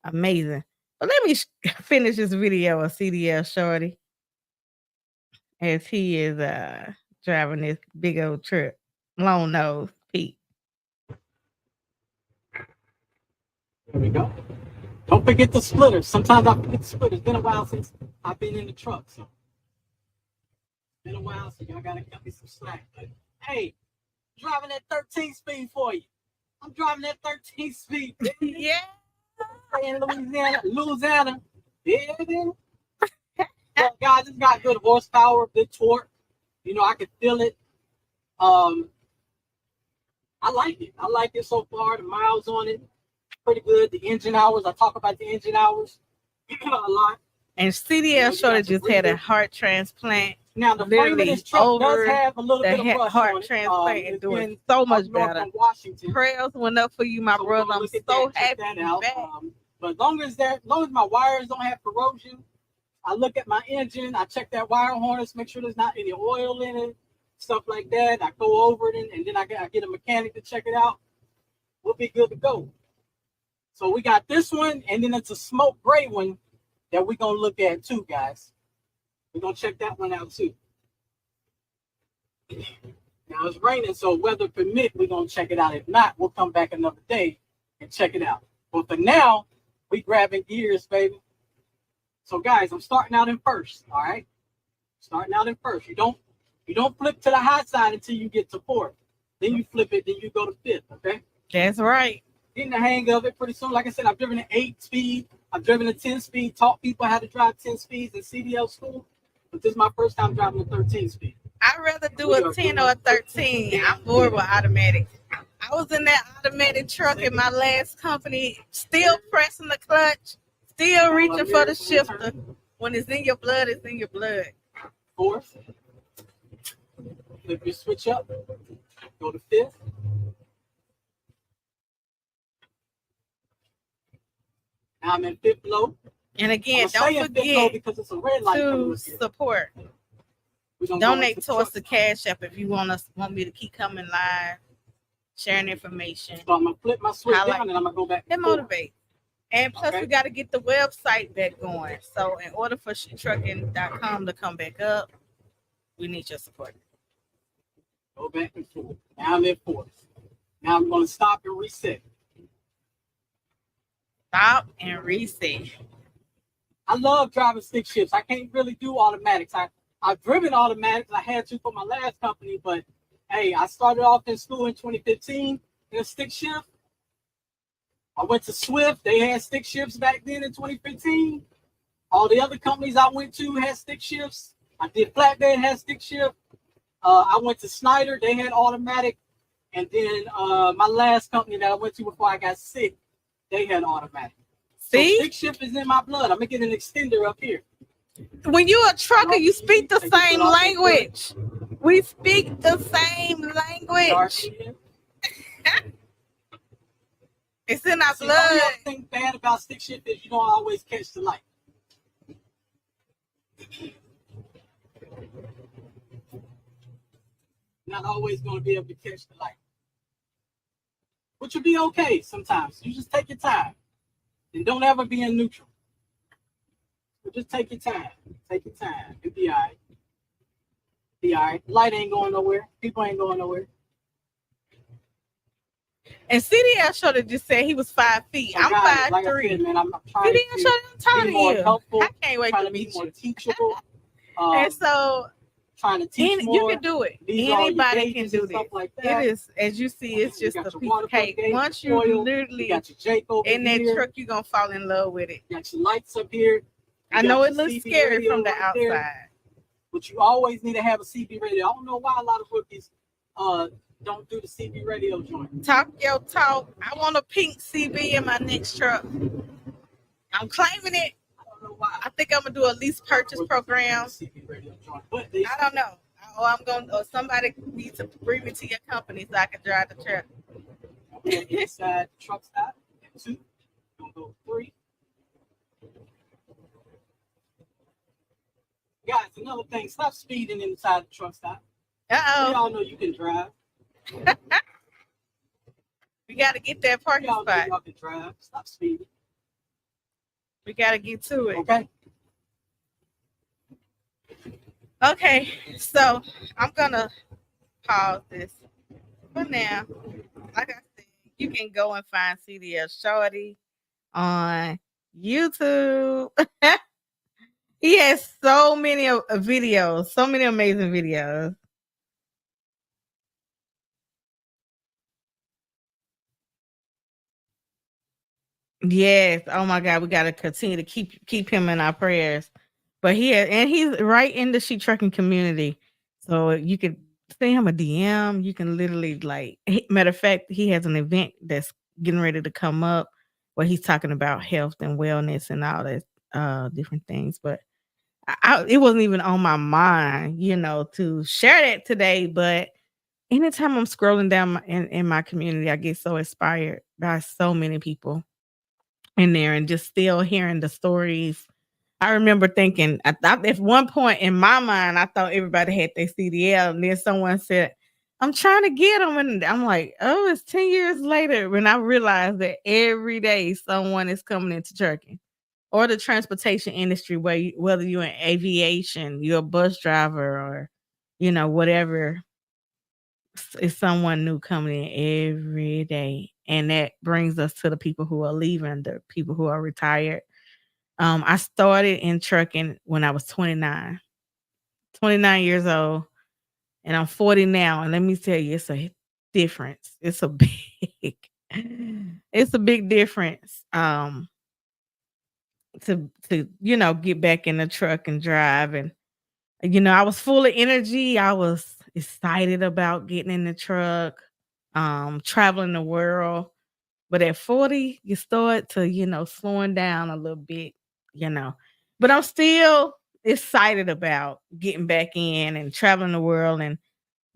Amazing. But let me finish this video of CDL Shorty as he is driving this big old truck. Long nose Pete. There we go. Don't forget the splitters. Sometimes I forget the splitters. It's been a while since I've been in the truck, so it's been a while, so y'all gotta cut me some slack. But hey, driving that 13 speed for you. I'm driving that 13 speed. Yeah. in Louisiana. Yeah, then. But guys, it's got good horsepower, good torque. You know, I can feel it. I like it. I like it so far. The miles on it, pretty good. The engine hours, I talk about the engine hours a lot. And CDL Shorty just had a heart transplant. Now, the frame of this truck does have a little bit of rust heart on it. transplant and doing so much better. From Washington. Prayers went up for you, my brother. I'm so happy you're back. But as long as my wires don't have corrosion, I look at my engine, I check that wire harness, make sure there's not any oil in it, stuff like that. I go over it and then I get a mechanic to check it out. We'll be good to go. So we got this one, and then it's a smoke gray one that we're gonna look at too, guys. We're gonna check that one out too. Now it's raining, so weather permit, we're gonna check it out. If not, we'll come back another day and check it out. But for now, we grabbing gears, baby. So guys, I'm starting out in first, all right? Starting out in first. You don't flip to the high side until you get to fourth. Then you flip it, then you go to fifth, okay? That's right. Getting the hang of it pretty soon. Like I said, I've driven an 8-speed. I've driven a 10-speed, taught people how to drive 10 speeds in CDL school. But this is my first time driving a 13-speed. I'd rather do a 10 or a 13. I'm bored with automatics. I was in that automatic truck in my last company, still pressing the clutch, still reaching for the shifter. When it's in your blood, it's in your blood. Fourth. Flip your switch up. Go to fifth. Now I'm in fifth low. And again, don't forget because it's a red light to support. Donate towards the Cash App if you want me to keep coming live, sharing information. So I'm gonna flip my switch down and I'm gonna go back. It motivates. And plus, we got to get the website back going. So in order for shetrucking.com to come back up, we need your support. Go back and forth. Now I'm in fourth. Now I'm gonna stop and reset. Stop and reset. I love driving stick shifts. I can't really do automatics. I've driven automatics. I had to for my last company, but hey, I started off in school in 2015 in a stick shift. I went to Swift. They had stick shifts back then in 2015. All the other companies I went to had stick shifts. I did flatbed, had stick shift. I went to Snyder. They had automatic. And then my last company that I went to before I got sick, they had automatic. See? So stick shift is in my blood. I'm going to get an extender up here. When you're a trucker, you speak the same language. We speak the same language. It's in our blood. The only thing bad about stick shift is you don't always catch the light. Not always going to be able to catch the light. Which will be okay sometimes. You just take your time. And don't ever be in neutral. But just take your time. Take your time. It'll be all right. Be all right. Light ain't going nowhere. People ain't going nowhere. And CDL Shorty just said he was 5 feet. I'm 5'3". Like I said, man, I'm trying CDL Shorty, I'm talking to you. Helpful, I can't wait to meet more you. Teachable. And so trying to teach more. You can do it. Anybody can do this. Like it is, as you see, it's just a piece of cake. Once you literally got your Jake over in that here. truck, you're going to fall in love with it. You got your lights up here. I know it looks scary from the outside. There. But you always need to have a CB radio. I don't know why a lot of rookies don't do the CB radio joint. Talk your talk. I want a pink CB in my next truck. I'm claiming it. I don't know why. I think I'm gonna do a lease purchase program. CB radio joint. But I don't know. Or somebody needs to bring me to your company so I can drive the truck. Inside the truck stop. 2. Gonna go 3. Guys, another thing, stop speeding inside the truck stop. Uh-oh. We all know you can drive. We got to get that parking spot. Y'all can drive. Stop speeding. We got to get to it. Okay. Okay, so I'm going to pause this for now. Like I said, you can go and find CDL Shorty on YouTube. He has so many videos, so many amazing videos. Yes. Oh my God, we gotta continue to keep him in our prayers. But he's right in the sheep trucking community. So you could send him a DM. You can literally matter of fact, he has an event that's getting ready to come up where he's talking about health and wellness and all that different things. But it wasn't even on my mind, to share that today. But anytime I'm scrolling down in my community, I get so inspired by so many people in there and just still hearing the stories. I remember thinking, I thought at one point in my mind, I thought everybody had their CDL, and then someone said, I'm trying to get them. And I'm like, oh, it's 10 years later when I realized that every day someone is coming into trucking or the transportation industry, whether you're in aviation, you're a bus driver, or, whatever, it's someone new coming in every day. And that brings us to the people who are leaving, the people who are retired. I started in trucking when I was 29 years old, and I'm 40 now. And let me tell you, it's a difference. It's a big, it's a big difference. To get back in the truck and drive, and I was full of energy. I was excited about getting in the truck, traveling the world. But at 40, you start to, slowing down a little bit, you know. But I'm still excited about getting back in and traveling the world and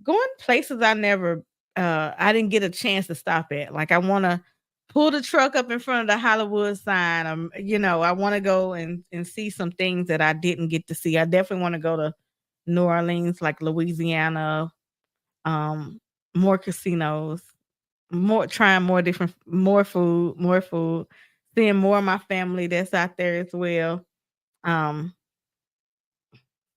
going places I didn't get a chance to stop at. Like, I want to pull the truck up in front of the Hollywood sign. I want to go and see some things that I didn't get to see. I definitely want to go to New Orleans, like Louisiana, um, more casinos, trying more food, seeing more of my family that's out there as well. Um,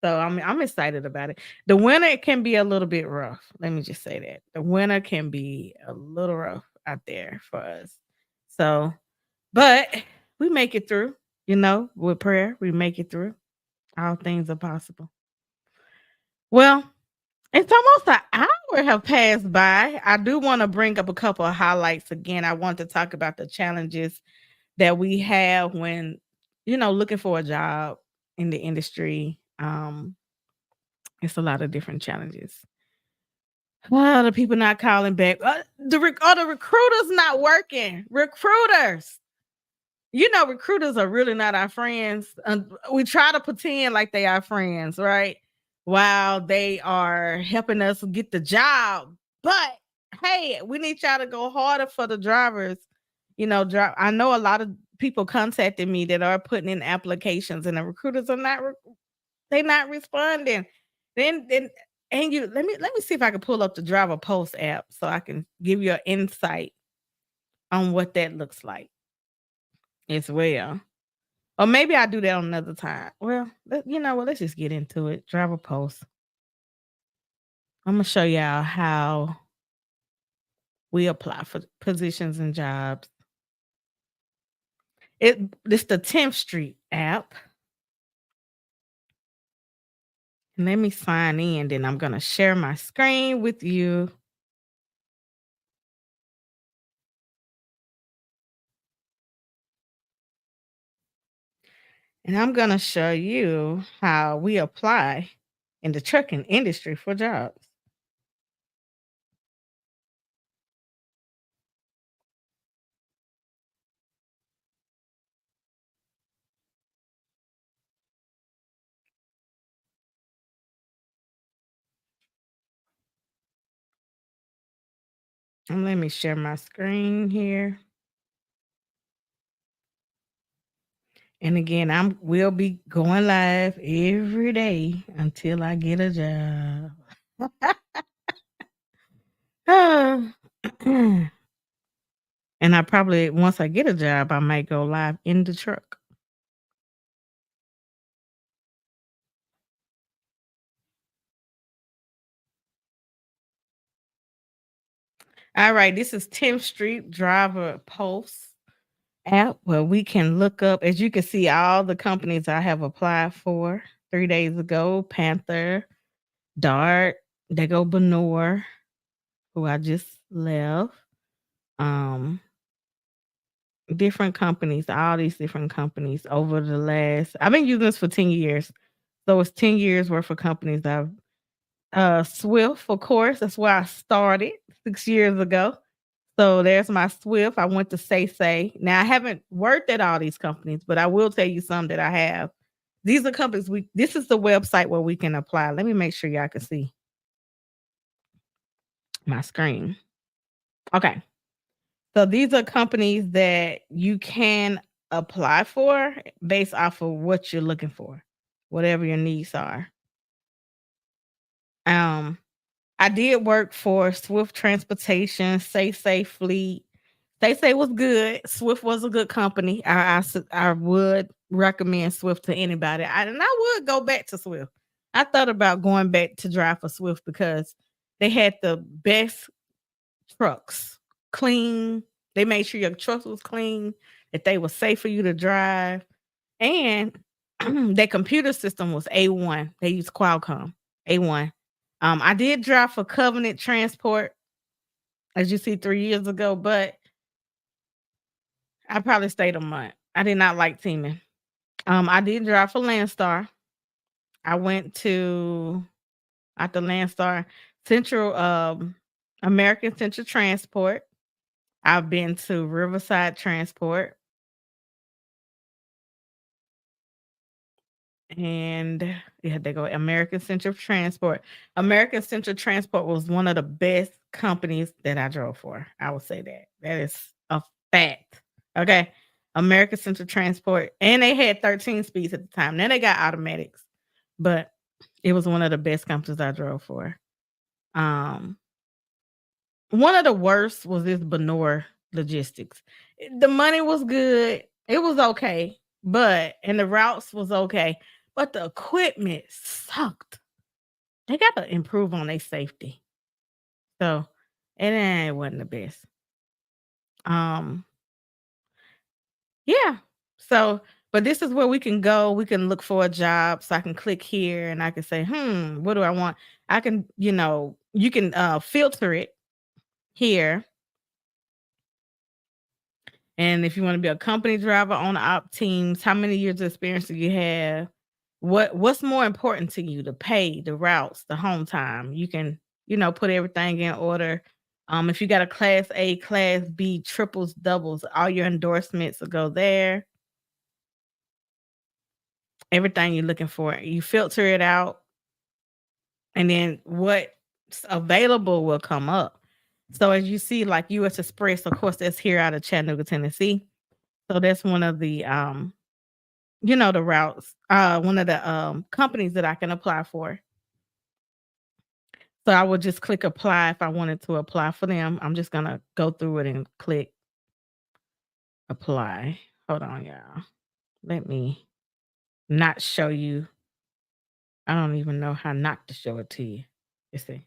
so I'm excited about it. The winter can be a little bit rough. Let me just say that. The winter can be a little rough out there for us. So, but we make it through, with prayer, we make it through. All things are possible. Well, it's almost an hour have passed by. I do want to bring up a couple of highlights again. I want to talk about the challenges that we have when, looking for a job in the industry. It's a lot of different challenges. The people not calling back. The recruiters not working. Recruiters. Recruiters are really not our friends. We try to pretend like they are friends, right? While they are helping us get the job. But hey, we need y'all to go harder for the drivers. I know a lot of people contacted me that are putting in applications, and the recruiters are they not responding. Then and you let me see if I can pull up the Driver Post app so I can give you an insight on what that looks like as well. Or maybe I'll do that on another time. Well, you know what? Let's just get into it. Driver Post. I'm gonna show y'all how we apply for positions and jobs. It's the 10th Street app. And let me sign in, then I'm gonna share my screen with you. And I'm gonna show you how we apply in the trucking industry for jobs. And let me share my screen here. And again, will be going live every day until I get a job. Ah. And I probably, once I get a job, I might go live in the truck. All right, this is 10th Street Driver Post app where we can look up, as you can see, all the companies I have applied for 3 days ago. Panther, Dart, they go Benor, who I just left. Um, different companies, all these different companies over the last. I've been using this for 10 years. So it's 10 years worth of companies. I've Swift, of course. That's where I started 6 years ago. So there's my Swift. I went to Say. Now I haven't worked at all these companies, but I will tell you some that I have. These are companies this is the website where we can apply. Let me make sure y'all can see my screen. Okay. So these are companies that you can apply for based off of what you're looking for, whatever your needs are. Um, I did work for Swift Transportation, Say Fleet. Say was good. Swift was a good company. I would recommend Swift to anybody. And I would go back to Swift. I thought about going back to drive for Swift because they had the best trucks, clean. They made sure your truck was clean, that they were safe for you to drive, and their computer system was A1. They used Qualcomm A1. I did drive for Covenant Transport, as you see 3 years ago, but I probably stayed a month. I did not like teaming. I did drive for Landstar. I went to after Landstar Central American Central Transport. I've been to Riverside Transport. And yeah, they go American Central Transport. American Central Transport was one of the best companies that I drove for. I would say that. That is a fact. Okay. American Central Transport. And they had 13 speeds at the time. Then they got automatics. But it was one of the best companies I drove for. Um, one of the worst was this Bor Logistics. The money was good. It was okay, and the routes was okay, but the equipment sucked. They got to improve on their safety. So it wasn't the best. Yeah. So, but this is where we can go. We can look for a job. So I can click here and I can say, what do I want? I can, you can filter it here. And if you want to be a company driver on the op teams, how many years of experience do you have? What's more important to you? The pay, the routes, the home time. You can, put everything in order. If you got a class A, class B, triples, doubles, all your endorsements will go there. Everything you're looking for. You filter it out, and then what's available will come up. So as you see, like US Express, of course, that's here out of Chattanooga, Tennessee. So that's one of the the routes, one of the companies that I can apply for. So I would just click apply if I wanted to apply for them. I'm just gonna go through it and click apply. Hold on, y'all. Let me not show you. I don't even know how not to show it to you. Let's see.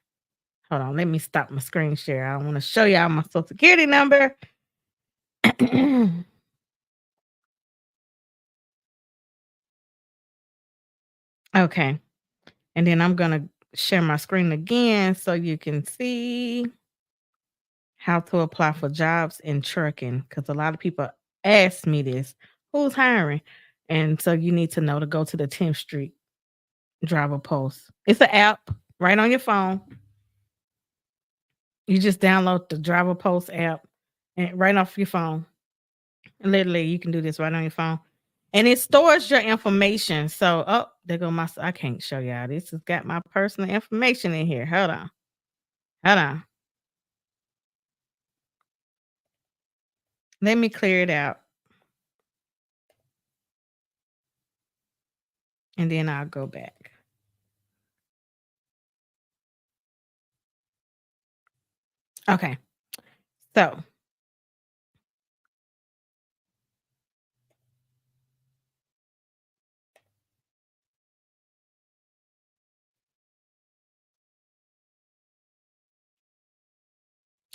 Hold on. Let me stop my screen share. I want to show y'all my social security number. Okay. And then I'm going to share my screen again so you can see how to apply for jobs in trucking, because a lot of people ask me this, who's hiring? And so you need to know to go to the 10th Street driver post. It's an app right on your phone. You just download the driver post app and right off your phone. Literally, you can do this right on your phone. And it stores your information. So, there go I can't show y'all. This has got my personal information in here. Hold on. Hold on. Let me clear it out. And then I'll go back. Okay. So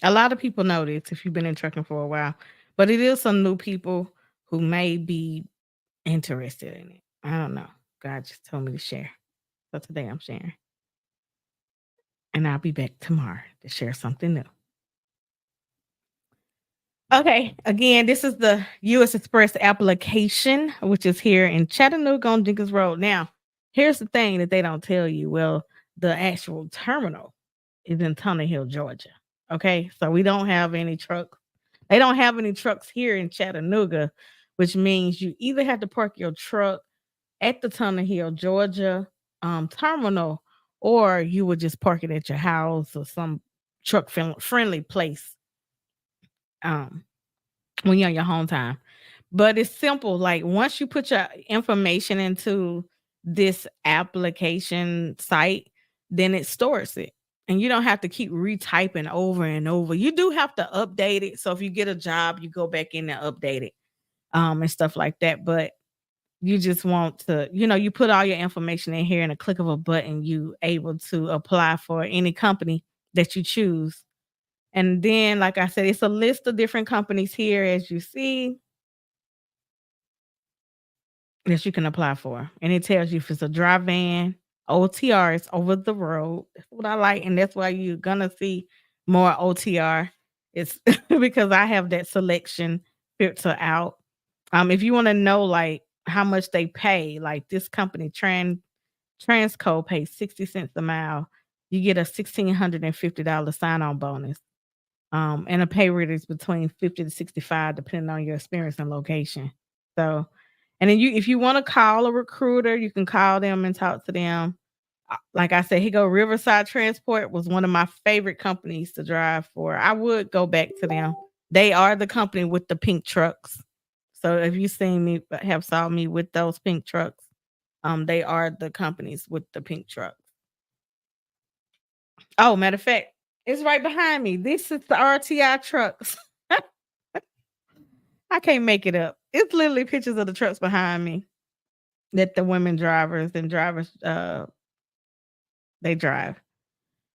a lot of people know this if you've been in trucking for a while, but it is some new people who may be interested in it. I don't know. God just told me to share. So today I'm sharing. And I'll be back tomorrow to share something new. Okay, again, this is the US Express application, which is here in Chattanooga on Jenkins Road. Now, here's the thing that they don't tell you. Well, the actual terminal is in Tunnel Hill, Georgia. Okay, so we don't have any trucks. They don't have any trucks here in Chattanooga, which means you either have to park your truck at the Tunnel Hill, Georgia terminal, or you would just park it at your house or some truck friendly place. Um, when you're on your home time. But it's simple. Like once you put your information into this application site, then it stores it. And you don't have to keep retyping over and over. You do have to update it. So if you get a job, you go back in and update it and stuff like that. But you just want to, you put all your information in here and a click of a button, you able to apply for any company that you choose. And then, like I said, it's a list of different companies here, as you see, that you can apply for. And it tells you if it's a dry van, OTR is over the road. That's what I like. And that's why you're going to see more OTR. It's because I have that selection filter out. If you want to know like how much they pay, like this company, Transco pays 60 cents a mile. You get a $1,650 sign-on bonus. And a pay rate is between 50 to 65, depending on your experience and location. So, and then if you want to call a recruiter, you can call them and talk to them. Like I said, Riverside Transport was one of my favorite companies to drive for. I would go back to them. They are the company with the pink trucks. So if you saw me with those pink trucks, they are the companies with the pink trucks. Oh, matter of fact, it's right behind me. This is the RTI trucks. I can't make it up. It's literally pictures of the trucks behind me that the women drivers they drive.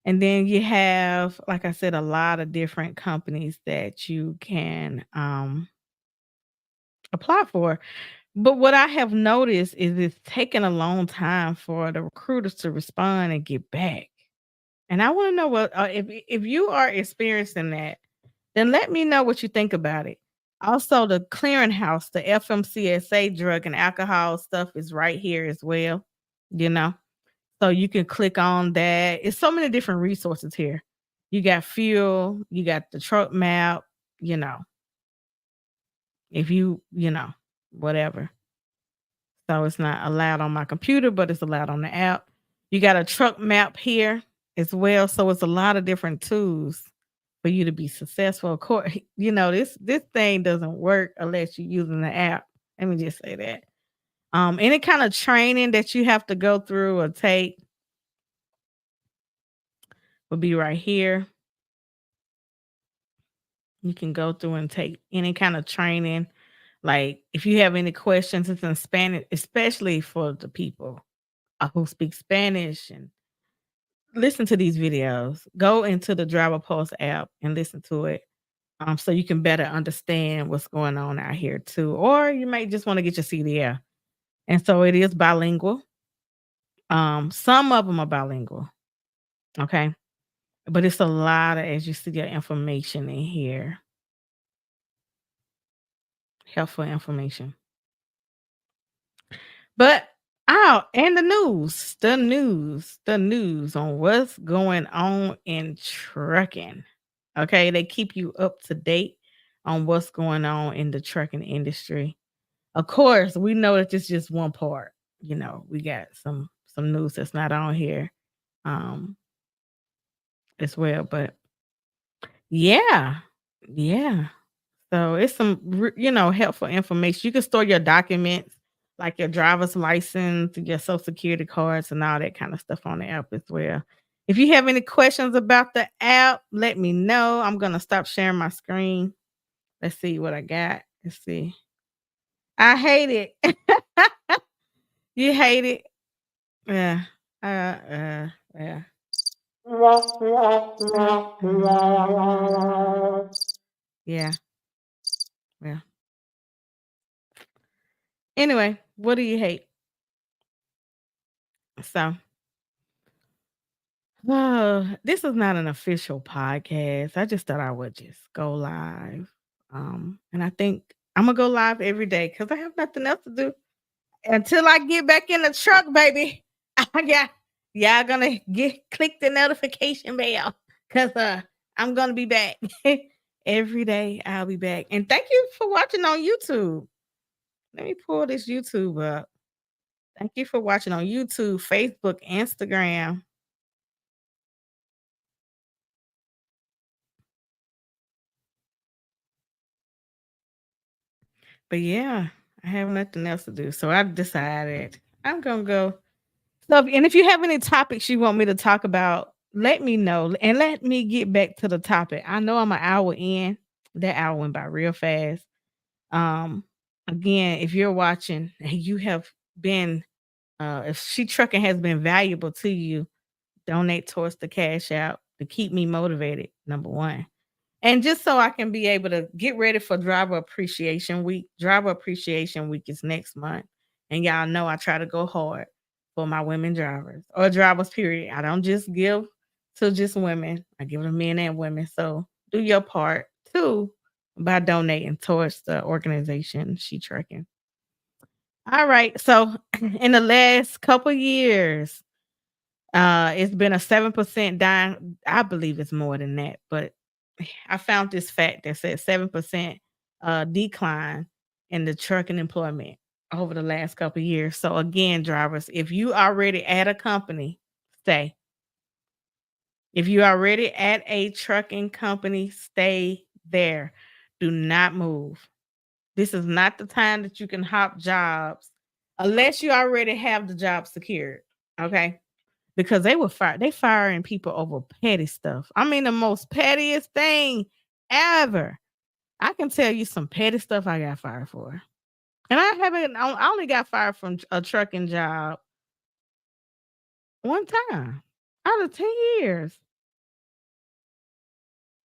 And then you have, like I said, a lot of different companies that you can apply for. But what I have noticed is it's taking a long time for the recruiters to respond and get back. And I want to know what if you are experiencing that, then let me know what you think about it. Also, the clearinghouse, the FMCSA drug and alcohol stuff is right here as well, you know. So you can click on that. It's so many different resources here. You got fuel, you got the truck map, you know, if whatever. So it's not allowed on my computer, but it's allowed on the app. You got a truck map here as well. So it's a lot of different tools for you to be successful. Of course, this thing doesn't work unless you're using the app. Let me just say that. Any kind of training that you have to go through or take will be right here. You can go through and take any kind of training. Like if you have any questions, it's in Spanish, especially for the people who speak Spanish and listen to these videos. Go into the Driver Pulse app and listen to it. So you can better understand what's going on out here too. Or you might just want to get your CDL. And so it is bilingual. Some of them are bilingual. Okay. But it's a lot of, as you see, your information in here. Helpful information. But and the news on what's going on in trucking. Okay, they keep you up to date on what's going on in the trucking industry. Of course, we know that this is just one part. We got some news that's not on here as well, but yeah. Yeah. So it's some helpful information. You can store your documents like your driver's license, your social security cards, and all that kind of stuff on the app as well. If you have any questions about the app, let me know. I'm gonna stop sharing my screen. Let's see what I got. Let's see. I hate it. You hate it? Yeah. Yeah. Yeah. Yeah. Anyway, what do you hate? So this is not an official podcast. I just thought I would just go live. And I think I'm gonna go live every day because I have nothing else to do until I get back in the truck, baby. I got y'all gonna click the notification bell because I'm gonna be back every day. I'll be back, and thank you for watching on YouTube. Let me pull this YouTube up. Thank you for watching on YouTube, Facebook, Instagram. But yeah, I have nothing else to do. So I decided I'm gonna go. So and if you have any topics you want me to talk about, let me know and let me get back to the topic. I know I'm an hour in. That hour went by real fast. Um Again, if you're watching and you have been if She Trucking has been valuable to you, donate towards the cash out to keep me motivated, number one. And just so I can be able to get ready for Driver Appreciation Week. Driver Appreciation Week is next month. And y'all know I try to go hard for my women drivers or drivers, period. I don't just give to just women, I give to men and women. So do your part too by donating towards the organization She Trucking. All right. So in the last couple years, it's been a 7% down. I believe it's more than that, but I found this fact that said 7% decline in the trucking employment over the last couple of years. So again, drivers, if you already at a company, stay. If you already at a trucking company, stay there. Do not move. This is not the time that you can hop jobs unless you already have the job secured. Okay. Because they firing people over petty stuff. I mean, the most pettiest thing ever. I can tell you some petty stuff I got fired for. And I only got fired from a trucking job one time out of 10 years.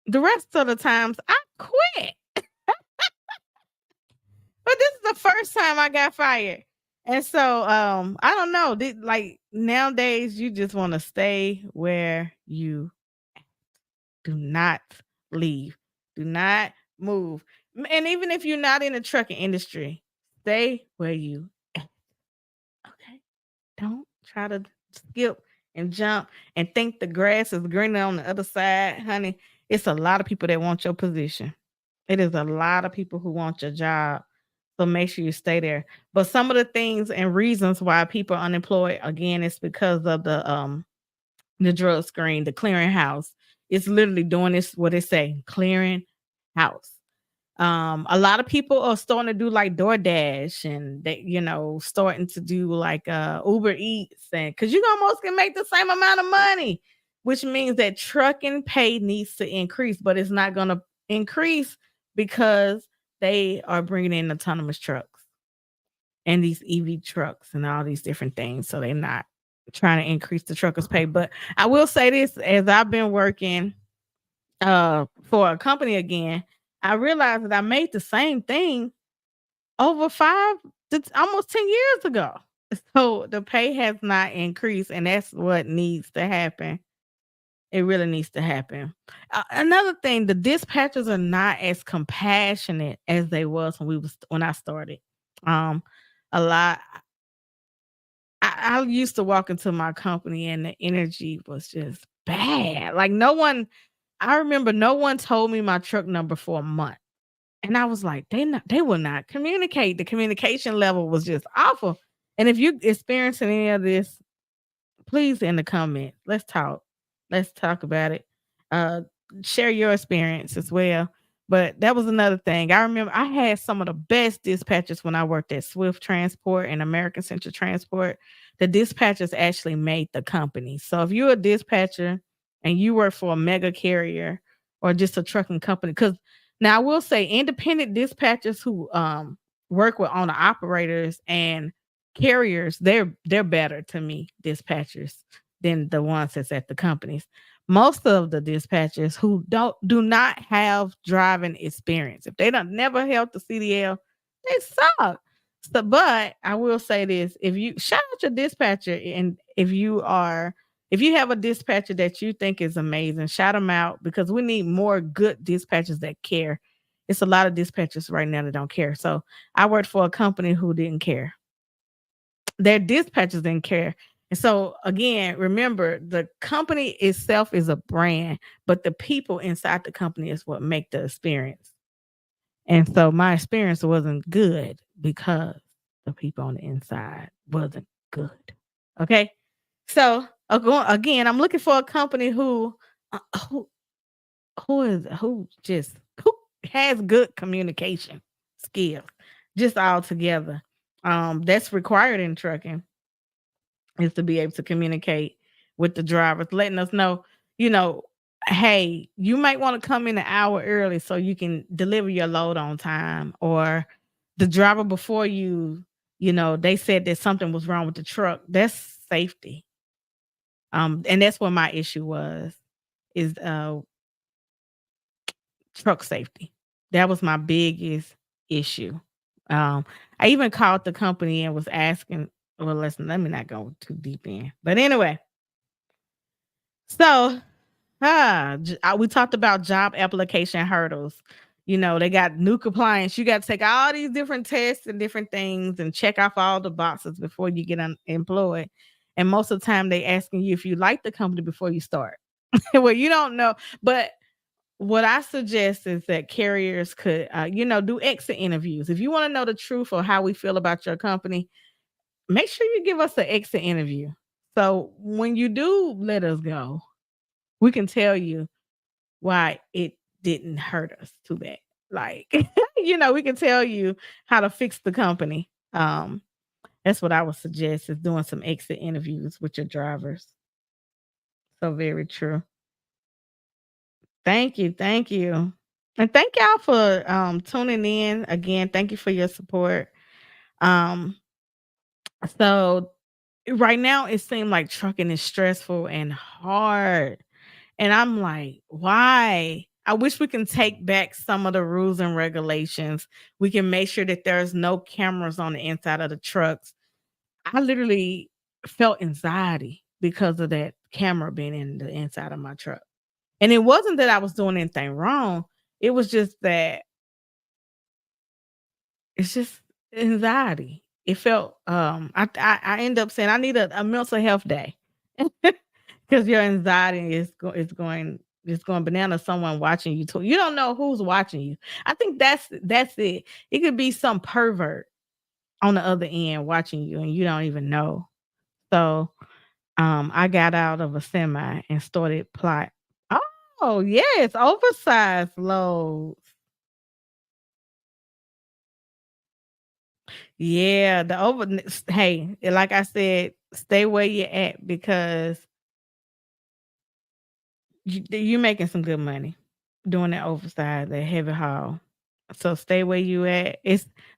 The rest of the times I quit. But this is the first time I got fired. And so I don't know. Like nowadays you just want to stay where you do not leave. Do not move. And even if you're not in the trucking industry, stay where you at. Okay. Don't try to skip and jump and think the grass is greener on the other side, honey. It's a lot of people that want your position. It is a lot of people who want your job. So make sure you stay there. But some of the things and reasons why people are unemployed, again, it's because of the drug screen, the clearinghouse. It's literally doing this, what they say, clearing house. A lot of people are starting to do like DoorDash and they, starting to do like Uber Eats, and because you almost can make the same amount of money, which means that trucking pay needs to increase, but it's not going to increase because they are bringing in autonomous trucks and these EV trucks and all these different things. So they're not trying to increase the truckers' pay. But I will say this, as I've been working for a company again, I realized that I made the same thing over almost 10 years ago. So the pay has not increased, and that's what needs to happen. It really needs to happen. Another thing, the dispatchers are not as compassionate as they was when I started. A lot. I used to walk into my company and the energy was just bad. Like I remember no one told me my truck number for a month. And I was like, they will not communicate. The communication level was just awful. And if you experiencing any of this, please in the comments. Let's talk. Let's talk about it. Uh, Share your experience as well. But that was another thing. I remember I had some of the best dispatchers when I worked at Swift Transport and American Central Transport. The dispatchers actually made the company. So if you're a dispatcher and you work for a mega carrier or just a trucking company, because now I will say independent dispatchers who work with owner operators and carriers, they're better to me, dispatchers, than the ones that's at the companies. Most of the dispatchers who do not have driving experience, if they don't never held the CDL, they suck. So, but I will say this: if you shout out your dispatcher, and if you have a dispatcher that you think is amazing, shout them out because we need more good dispatchers that care. it's a lot of dispatchers right now that don't care. So I worked for a company who didn't care. Their dispatchers didn't care. And so again, remember the company itself is a brand, but the people inside the company is what make the experience. And so my experience wasn't good because the people on the inside wasn't good. Okay. So again, I'm looking for a company uh, who who has good communication skills, just all together. That's required in trucking is to be able to communicate with the drivers, letting us know, you know, hey, you might want to come in an hour early so you can deliver your load on time. Or the driver before you, they said that something was wrong with the truck. That's safety. And that's what my issue was, is truck safety. That was my biggest issue. I even called the company and was asking, well, listen, let me not go too deep in. But anyway, so we talked about job application hurdles. They got new compliance. You got to take all these different tests and different things and check off all the boxes before you get employed. And most of the time, they asking you if you like the company before you start. Well, you don't know, but what I suggest is that carriers could, do exit interviews. If you want to know the truth or how we feel about your company, make sure you give us an exit interview. So when you do let us go, we can tell you why it didn't hurt us too bad. Like, we can tell you how to fix the company. That's what I would suggest, is doing some exit interviews with your drivers. So very true. Thank you. Thank you. And thank y'all for tuning in. Again, thank you for your support. Um, so right now it seems like trucking is stressful and hard. And I'm like, why? I wish we can take back some of the rules and regulations. We can make sure that there's no cameras on the inside of the trucks. I literally felt anxiety because of that camera being in the inside of my truck. And it wasn't that I was doing anything wrong. It was just that it's just anxiety. It felt I end up saying I need a mental health day. Because your anxiety is going banana. Someone watching you too. You don't know who's watching you. I think that's it. It could be some pervert on the other end watching you and you don't even know. So I got out of a semi and started plot. Oh yes, oversized loads. Yeah, hey, like I said, stay where you're at because you're making some good money doing that oversized, that heavy haul. So stay where you at.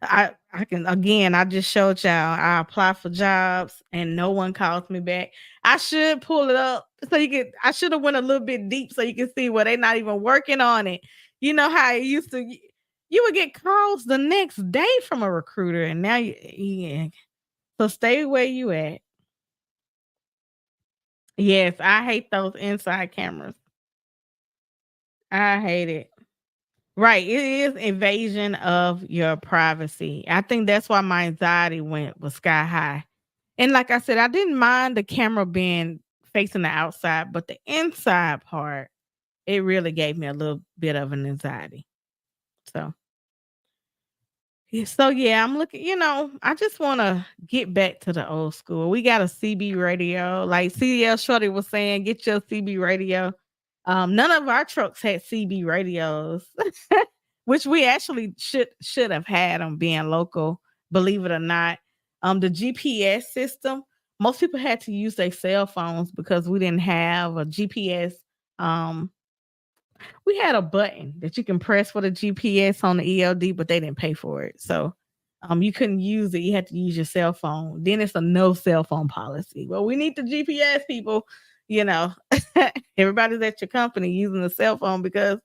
I can, again, I just showed y'all I apply for jobs and no one calls me back. I should pull it up so I should have went a little bit deep so you can see where they're not even working on it. You know how it used to, you would get calls the next day from a recruiter and now yeah. So stay where you at. Yes, I hate those inside cameras. I hate it. Right, it is invasion of your privacy. I think that's why my anxiety was sky high. And like I said, I didn't mind the camera being facing the outside, but the inside part, it really gave me a little bit of an anxiety. So yeah, so yeah, I'm looking, I just want to get back to the old school. We got a CB radio, like CDL Shorty was saying, get your CB radio. None of our trucks had CB radios, which we actually should have had them being local, believe it or not. The GPS system, most people had to use their cell phones because we didn't have a GPS. Um, we had a button that you can press for the GPS on the ELD, but they didn't pay for it. So you couldn't use it. You had to use your cell phone. Then it's a no cell phone policy. Well, we need the GPS, people. You know, everybody's at your company using the cell phone because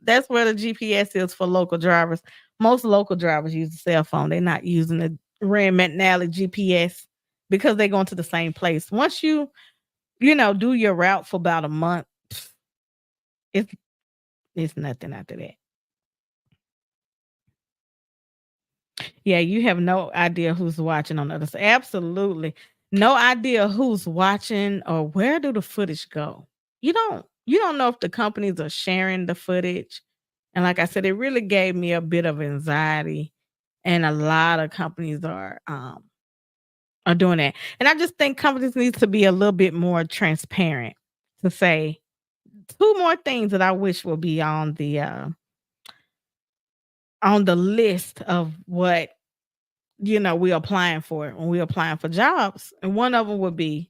that's where the GPS is for local drivers. Most local drivers use the cell phone. They're not using the Rand McNally GPS because they're going to the same place. Once do your route for about a month, it's nothing after that. Yeah, you have no idea who's watching on the other side. Absolutely. No idea who's watching or where do the footage go. You don't know if the companies are sharing the footage. And like I said, it really gave me a bit of anxiety. And a lot of companies are doing that. And I just think companies need to be a little bit more transparent to say two more things that I wish will be on the list of what we're applying for when we're applying for jobs. And one of them would be,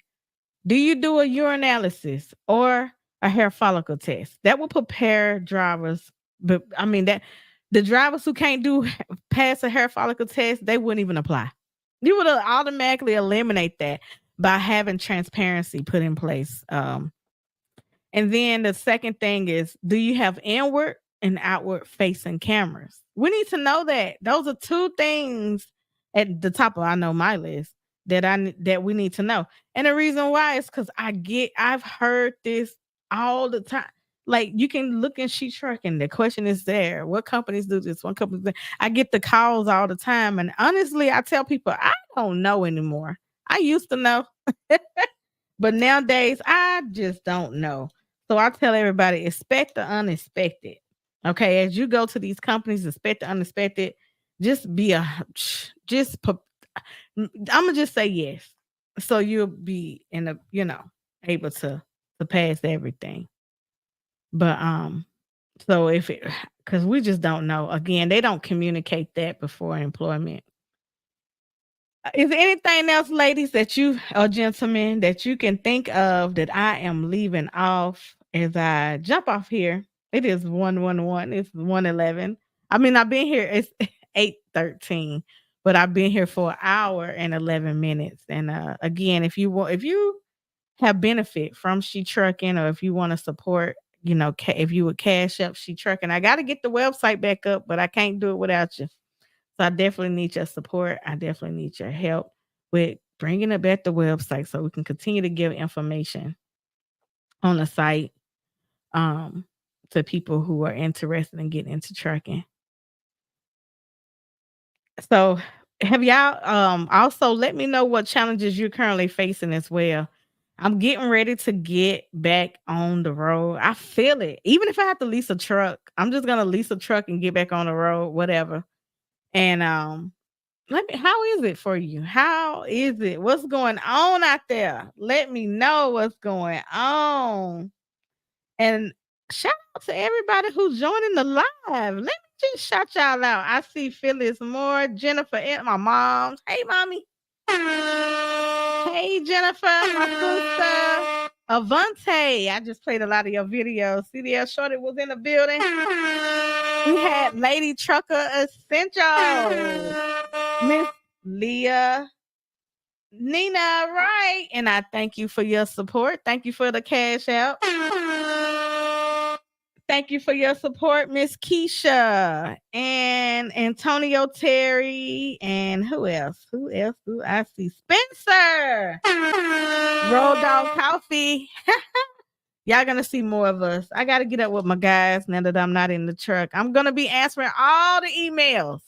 do you do a urinalysis or a hair follicle test? That will prepare drivers. But I mean that the drivers who can't do pass a hair follicle test, they wouldn't even apply. You would automatically eliminate that by having transparency put in place. And then the second thing is, do you have inward and outward facing cameras? We need to know that. Those are two things at the top of I know my list that we need to know. And the reason why is because I've heard this all the time. Like you can look in sheet trucking. The question is there. What companies do this? One company. I get the calls all the time, and honestly, I tell people I don't know anymore. I used to know, but nowadays I just don't know. So I tell everybody, expect the unexpected. Okay, as you go to these companies, expect the unexpected. Just be a, just. I'm gonna just say yes, so you'll be able to pass everything. But so if it, because we just don't know. Again, they don't communicate that before employment. Is there anything else, ladies, that you or gentlemen that you can think of that I am leaving off as I jump off here? It is 111. It's 111. I mean, I've been here, it's 8:13, but I've been here for an hour and 11 minutes. And again, if you have benefit from She Trucking, or if you want to support, if you would cash up She Trucking, I got to get the website back up, but I can't do it without you. So I definitely need your support. I definitely need your help with bringing it back the website so we can continue to give information on the site um, to people who are interested in getting into trucking. So have y'all also let me know what challenges you're currently facing as well. I'm getting ready to get back on the road. I feel it. Even if I have to lease a truck, I'm just gonna lease a truck and get back on the road, whatever. And how is it for you? How is it? What's going on out there? Let me know what's going on. And shout out to everybody who's joining the live. Let me just shout y'all out. I see Phyllis Moore, Jennifer, and my moms. Hey, mommy. Hey, Jennifer, my sister. Avante. I just played a lot of your videos. CDL Shorty was in the building. We had Lady Trucker Essentials. Miss Leah, Nina, right? And I thank you for your support. Thank you for the cash out. Thank you for your support, Miss Keisha and Antonio Terry. And who else? Who else do I see? Spencer. Roll Dog Coffee. Y'all gonna see more of us. I gotta get up with my guys now that I'm not in the truck. I'm gonna be answering all the emails.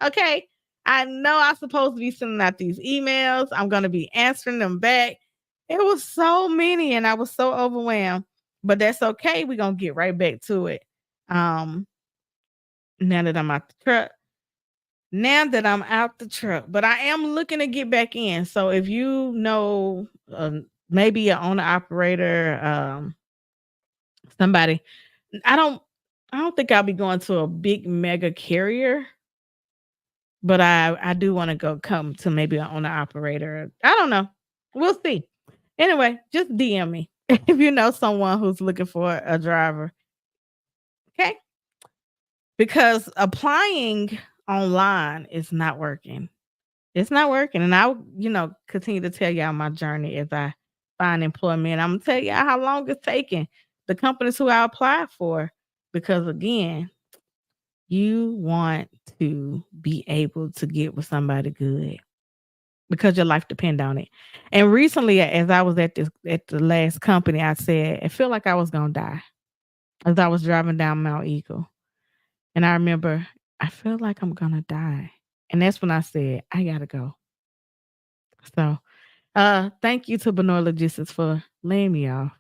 Okay. I know I'm supposed to be sending out these emails. I'm gonna be answering them back. It was so many and I was so overwhelmed. But that's okay. We're gonna get right back to it. Now that I'm out the truck. Now that I'm out the truck. But I am looking to get back in. So if you know maybe an owner operator, somebody, I don't think I'll be going to a big mega carrier, but I do want to come to maybe an owner operator. I don't know. We'll see. Anyway, just DM me if you know someone who's looking for a driver. Okay? Because applying online is not working. It's not working. And I'll, continue to tell y'all my journey as I find employment. I'm gonna tell y'all how long it's taking. The companies who I applied for. Because again, you want to be able to get with somebody good because your life depends on it. And recently, as I was at the last company, I said it felt like I was gonna die as I was driving down Mount Eagle, and I remember I feel like I'm gonna die. And that's when I said, I gotta go. So thank you to Bor Logistics for laying me off.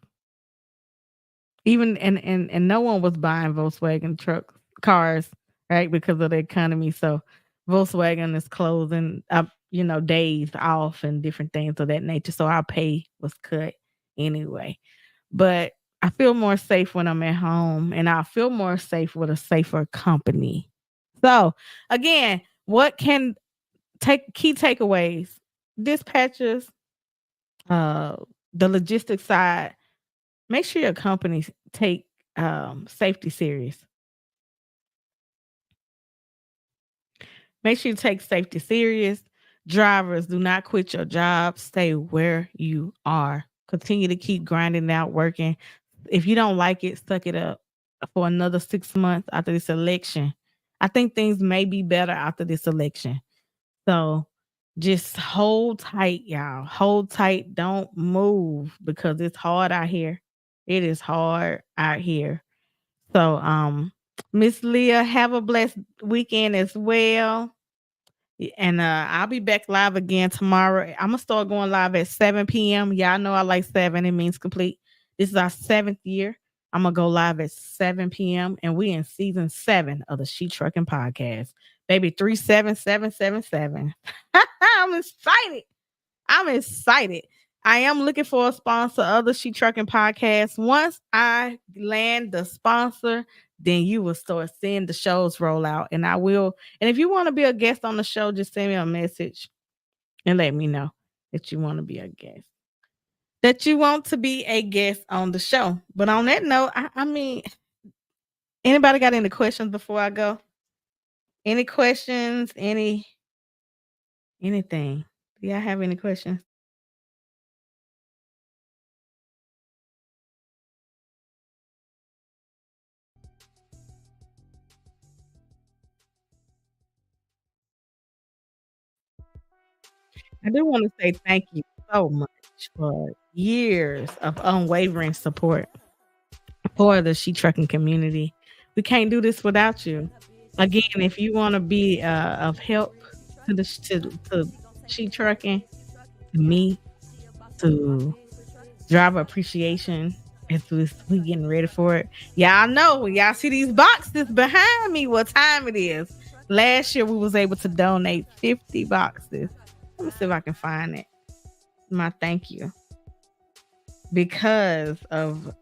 Even and no one was buying Volkswagen trucks, cars, right, because of the economy. So Volkswagen is closing up, days off and different things of that nature. So our pay was cut anyway. But I feel more safe when I'm at home, and I feel more safe with a safer company. So again, what can take key takeaways? Dispatchers, uh, the logistics side, make sure your companies take safety serious. Make sure you take safety serious. Drivers, do not quit your job. Stay where you are. Continue to keep grinding out, working. If you don't like it, suck it up for another 6 months after this election. I think things may be better after this election. So just hold tight, y'all. Hold tight. Don't move because it's hard out here. It is hard out here. So, Miss Leah, have a blessed weekend as well. And I'll be back live again tomorrow. I'm gonna start going live at 7 p.m. Y'all know I like 7. It means complete. This is our 7th year. I'm gonna go live at 7 p.m. and we in season 7 of the She Trucking Podcast. Baby 37777. I'm excited. I'm excited. I am looking for a sponsor of the She Trucking Podcast. Once I land the sponsor, then you will start seeing the shows roll out. And I will. And if you want to be a guest on the show, just send me a message and let me know that you want to be a guest. That you want to be a guest on the show. But on that note, I mean, anybody got any questions before I go? Any questions? Anything? Do y'all have any questions? I do want to say thank you so much for years of unwavering support for the She Trucking community. We can't do this without you. Again, if you want to be of help to the to She Trucking, to me, to driver appreciation as we getting ready for it. Y'all know when y'all see these boxes behind me, what time it is. Last year we was able to donate 50 boxes. Let me see if I can find it. My thank you. Because of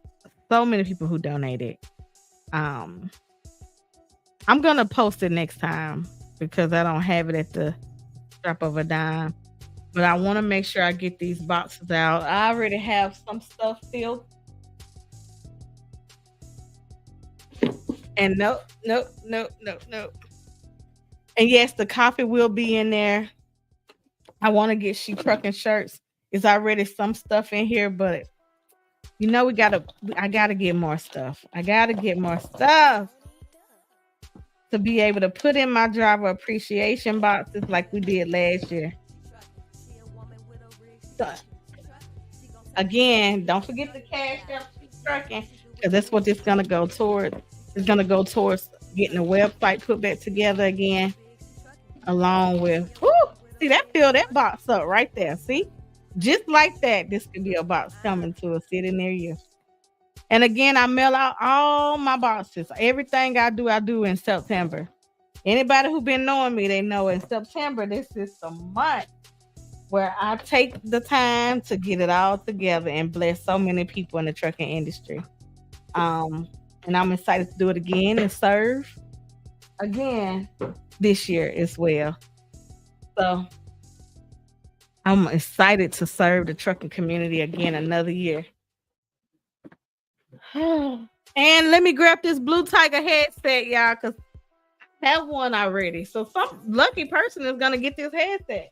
so many people who donated. I'm gonna post it next time because I don't have it at the drop of a dime. But I want to make sure I get these boxes out. I already have some stuff filled. And nope. And yes, the coffee will be in there. I want to get She Trucking shirts. It's already some stuff in here, but I gotta get more stuff. I gotta get more stuff to be able to put in my driver appreciation boxes like we did last year. So, again, don't forget the cash out She Trucking because that's what it's gonna go towards. It's gonna go towards getting the website put back together again, along with see that fill that box up right there. See, just like that, this could be a box coming to a city near you. And again, I mail out all my boxes. Everything I do in September. Anybody who been knowing me, they know in September, this is the month where I take the time to get it all together and bless so many people in the trucking industry. And I'm excited to do it again and serve again this year as well. So I'm excited to serve the trucking community again another year. And let me grab this Blue Tiger headset, y'all, because I have one already. So some lucky person is going to get this headset.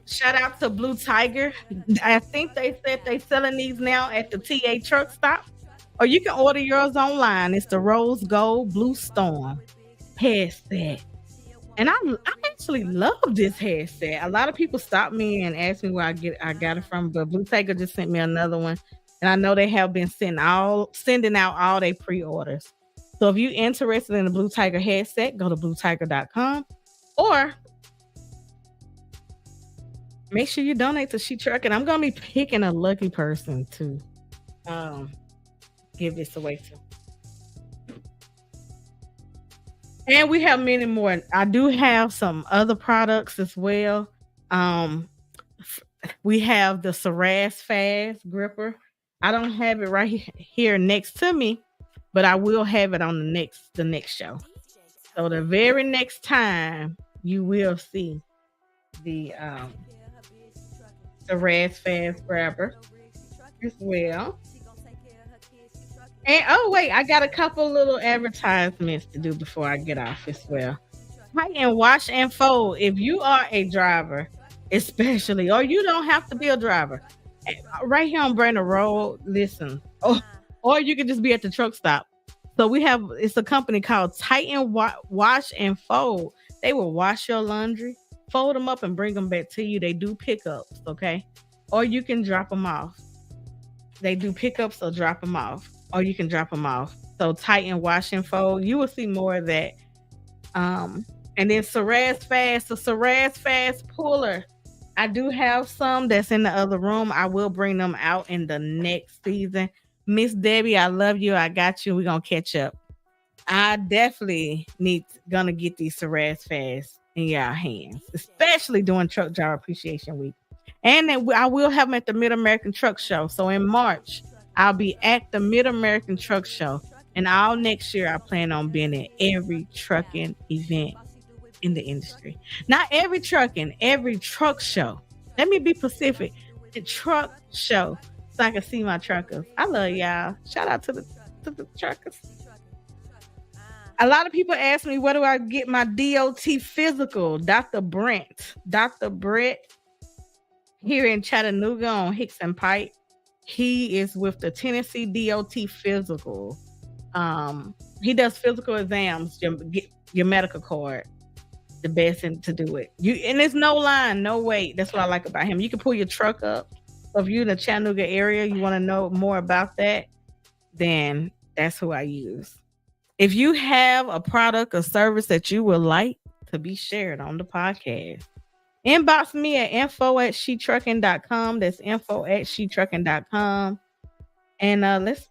Shout out to Blue Tiger. I think they said they selling these now at the TA truck stop. Or you can order yours online. It's the Rose Gold Blue Storm headset. And I actually love this headset. A lot of people stop me and ask me where I got it from, but Blue Tiger just sent me another one. And I know they have been sending out all their pre-orders. So if you're interested in the Blue Tiger headset, go to bluetiger.com or make sure you donate to She Trucking. I'm gonna be picking a lucky person to give this away to. And we have many more. I do have some other products as well. We have the Sharae Fast Gripper. I don't have it right here next to me, but I will have it on the next show. So the very next time you will see the Sharae Fast Grabber as well. And oh wait, I got a couple little advertisements to do before I get off as well. Tight and wash and fold. If you are a driver, especially, or you don't have to be a driver, right here on Brandon Road, listen, or you can just be at the truck stop. So it's a company called Tight and Wash and Fold. They will wash your laundry, fold them up, and bring them back to you. They do pickups, okay? Or you can drop them off. They do pickups or drop them off, or you can drop them off. So Tight and Wash and Fold, you will see more of that. And then Sharae Fast, the Sharae Fast Puller. I do have some that's in the other room. I will bring them out in the next season. Miss Debbie, I love you. I got you. We're going to catch up. I definitely gonna get these Sharae Fast in your hands, especially during Truck Driver Appreciation Week. And then I will have them at the Mid-American Truck Show. So in March, I'll be at the Mid-American Truck Show. And all next year, I plan on being at every trucking event in the industry. Not every trucking, every truck show. Let me be specific. The truck show, so I can see my truckers. I love y'all. Shout out to the truckers. A lot of people ask me, where do I get my DOT physical? Dr. Brett here in Chattanooga on Hicks and Pike. He is with the Tennessee DOT physical. He does physical exams, your medical card. The best thing to do it. And there's no line, no wait. That's what I like about him. You can pull your truck up. So if you're in the Chattanooga area, you want to know more about that, then that's who I use. If you have a product or service that you would like to be shared on the podcast, inbox me at info@shetrucking.com. That's info@shetrucking.com. And let's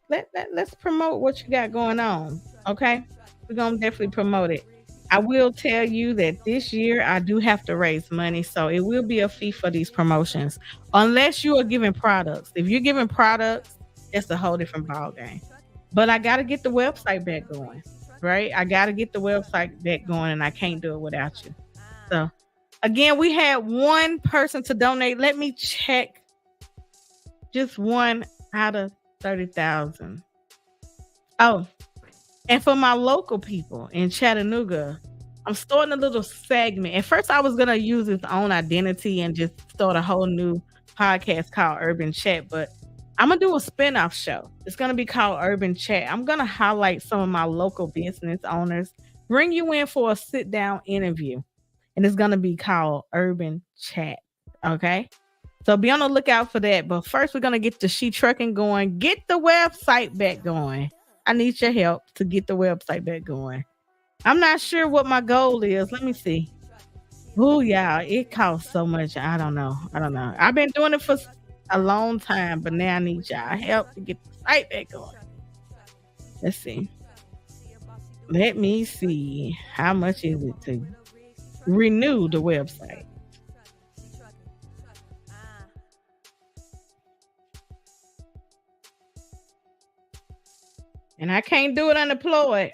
promote what you got going on. Okay, we're gonna definitely promote it. I will tell you that this year I do have to raise money, so it will be a fee for these promotions, unless you are giving products. If you're giving products, it's a whole different ball game. But I got to get the website back going, right? I got to get the website back going, and I can't do it without you. So, again, we had one person to donate. Let me check. Just one out of 30,000. Oh. And for my local people in Chattanooga, I'm starting a little segment. At first, I was going to use its own identity and just start a whole new podcast called Urban Chat. But I'm going to do a spinoff show. It's going to be called Urban Chat. I'm going to highlight some of my local business owners, bring you in for a sit-down interview. And it's going to be called Urban Chat. Okay? So be on the lookout for that. But first, we're going to get the She Trucking going. Get the website back going. I need your help to get the website back going. I'm not sure what my goal is. Let me see. Oh, yeah, it costs so much. I don't know. I've been doing it for a long time, but now I need y'all help to get the site back going. Let's see. Let me see. How much is it to renew the website? And I can't do it unemployed.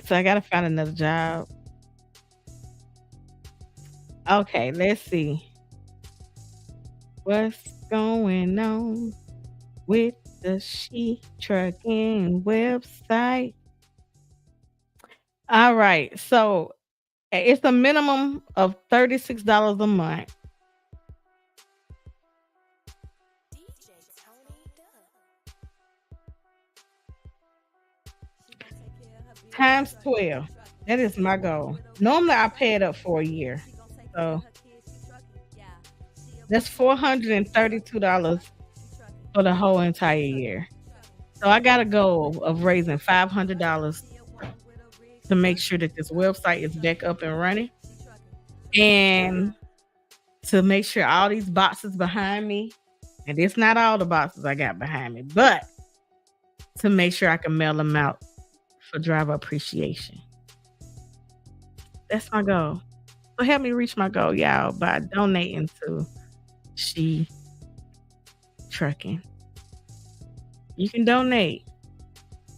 So I got to find another job. Okay, let's see. What's going on with the She Trucking website? All right. So it's a minimum of $36 a month. Times 12. That is my goal. Normally I pay it up for a year. So that's $432 for the whole entire year. So I got a goal of raising $500 to make sure that this website is back up and running, and to make sure all these boxes behind me, and it's not all the boxes I got behind me, but to make sure I can mail them out for driver appreciation. That's my goal. So help me reach my goal, y'all, by donating to She Trucking. You can donate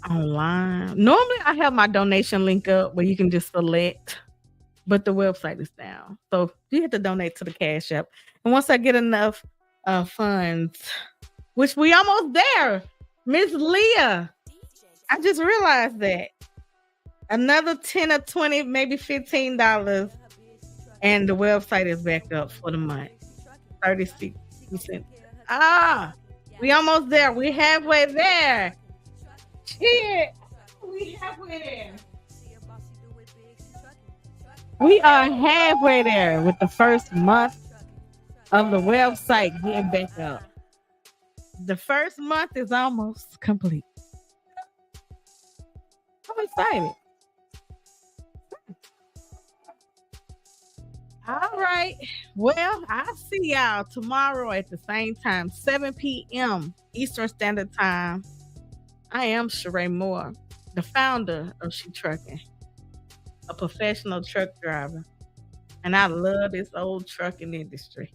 online. Normally, I have my donation link up where you can just select, but the website is down. So you have to donate to the Cash App. And once I get enough funds, which we almost there, Miss Leah, I just realized that. Another 10 or 20, maybe $15, and the website is back up for the month. 36%. We almost there. We halfway there. Shit. We halfway there. We are halfway there with the first month of the website getting back up. The first month is almost complete. I'm excited. All right. Well, I'll see y'all tomorrow at the same time, 7 p.m. Eastern Standard Time. I am Sharae Moore, the founder of She Trucking, a professional truck driver, and I love this old trucking industry.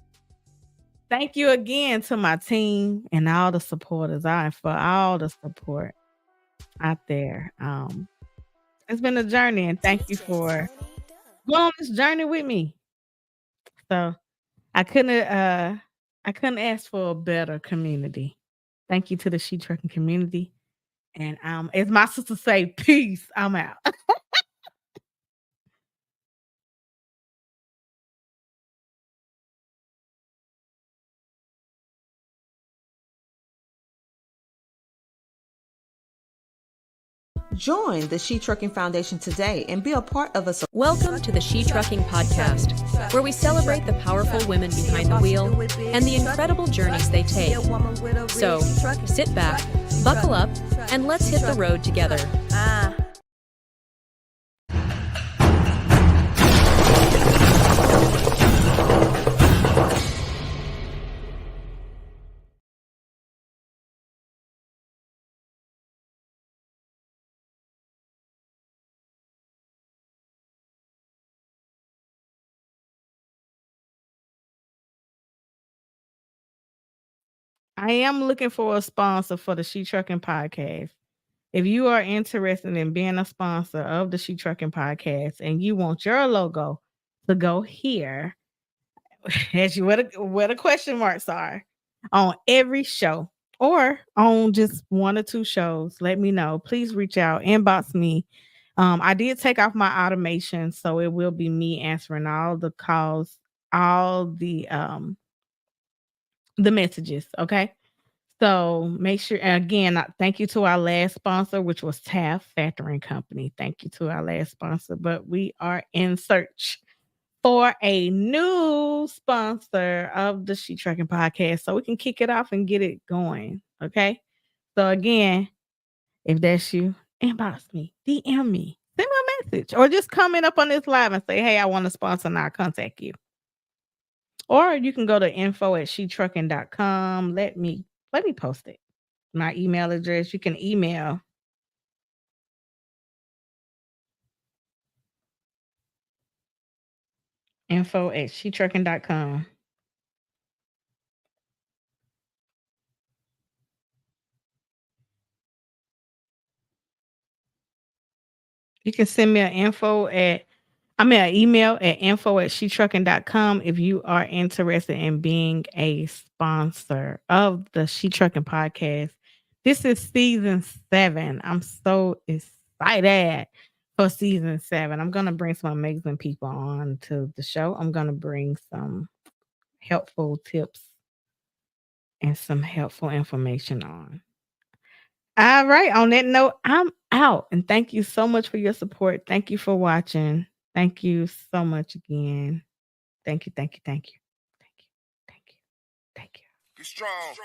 Thank you again to my team and all the supporters for all the support out there. It's been a journey, and thank you for going on this journey with me. So I couldn't ask for a better community. Thank you to the She Trucking community. And as my sister say, peace. I'm out. Join the She Trucking Foundation today and be a part of a. Welcome to the She Trucking Podcast, where we celebrate the powerful women behind the wheel and the incredible journeys they take. So, sit back, buckle up, and let's hit the road together. I am looking for a sponsor for the She Trucking Podcast. If you are interested in being a sponsor of the She Trucking Podcast and you want your logo to go here, as you where the question marks are on every show or on just one or two shows, let me know. Please reach out, inbox me. I did take off my automation, so it will be me answering all the calls, all the messages. Okay. So make sure, again, thank you to our last sponsor, which was Taft Factoring Company. Thank you to our last sponsor, but we are in search for a new sponsor of the She Trucking Podcast so we can kick it off and get it going. Okay. So again, if that's you, inbox me, DM me, send me a message, or just comment up on this live and say, hey, I want to sponsor, and I'll contact you. Or you can go to info@shetrucking.com. Let me post it. My email address. You can email info@shetrucking.com. You can send me an email at info@shetrucking.com if you are interested in being a sponsor of the She Trucking Podcast. This is season 7. I'm so excited for season 7. I'm going to bring some amazing people on to the show. I'm going to bring some helpful tips and some helpful information on. All right. On that note, I'm out. And thank you so much for your support. Thank you for watching. Thank you so much again. Thank you. Thank you. Thank you. Thank you. Thank you. Thank you. Be strong.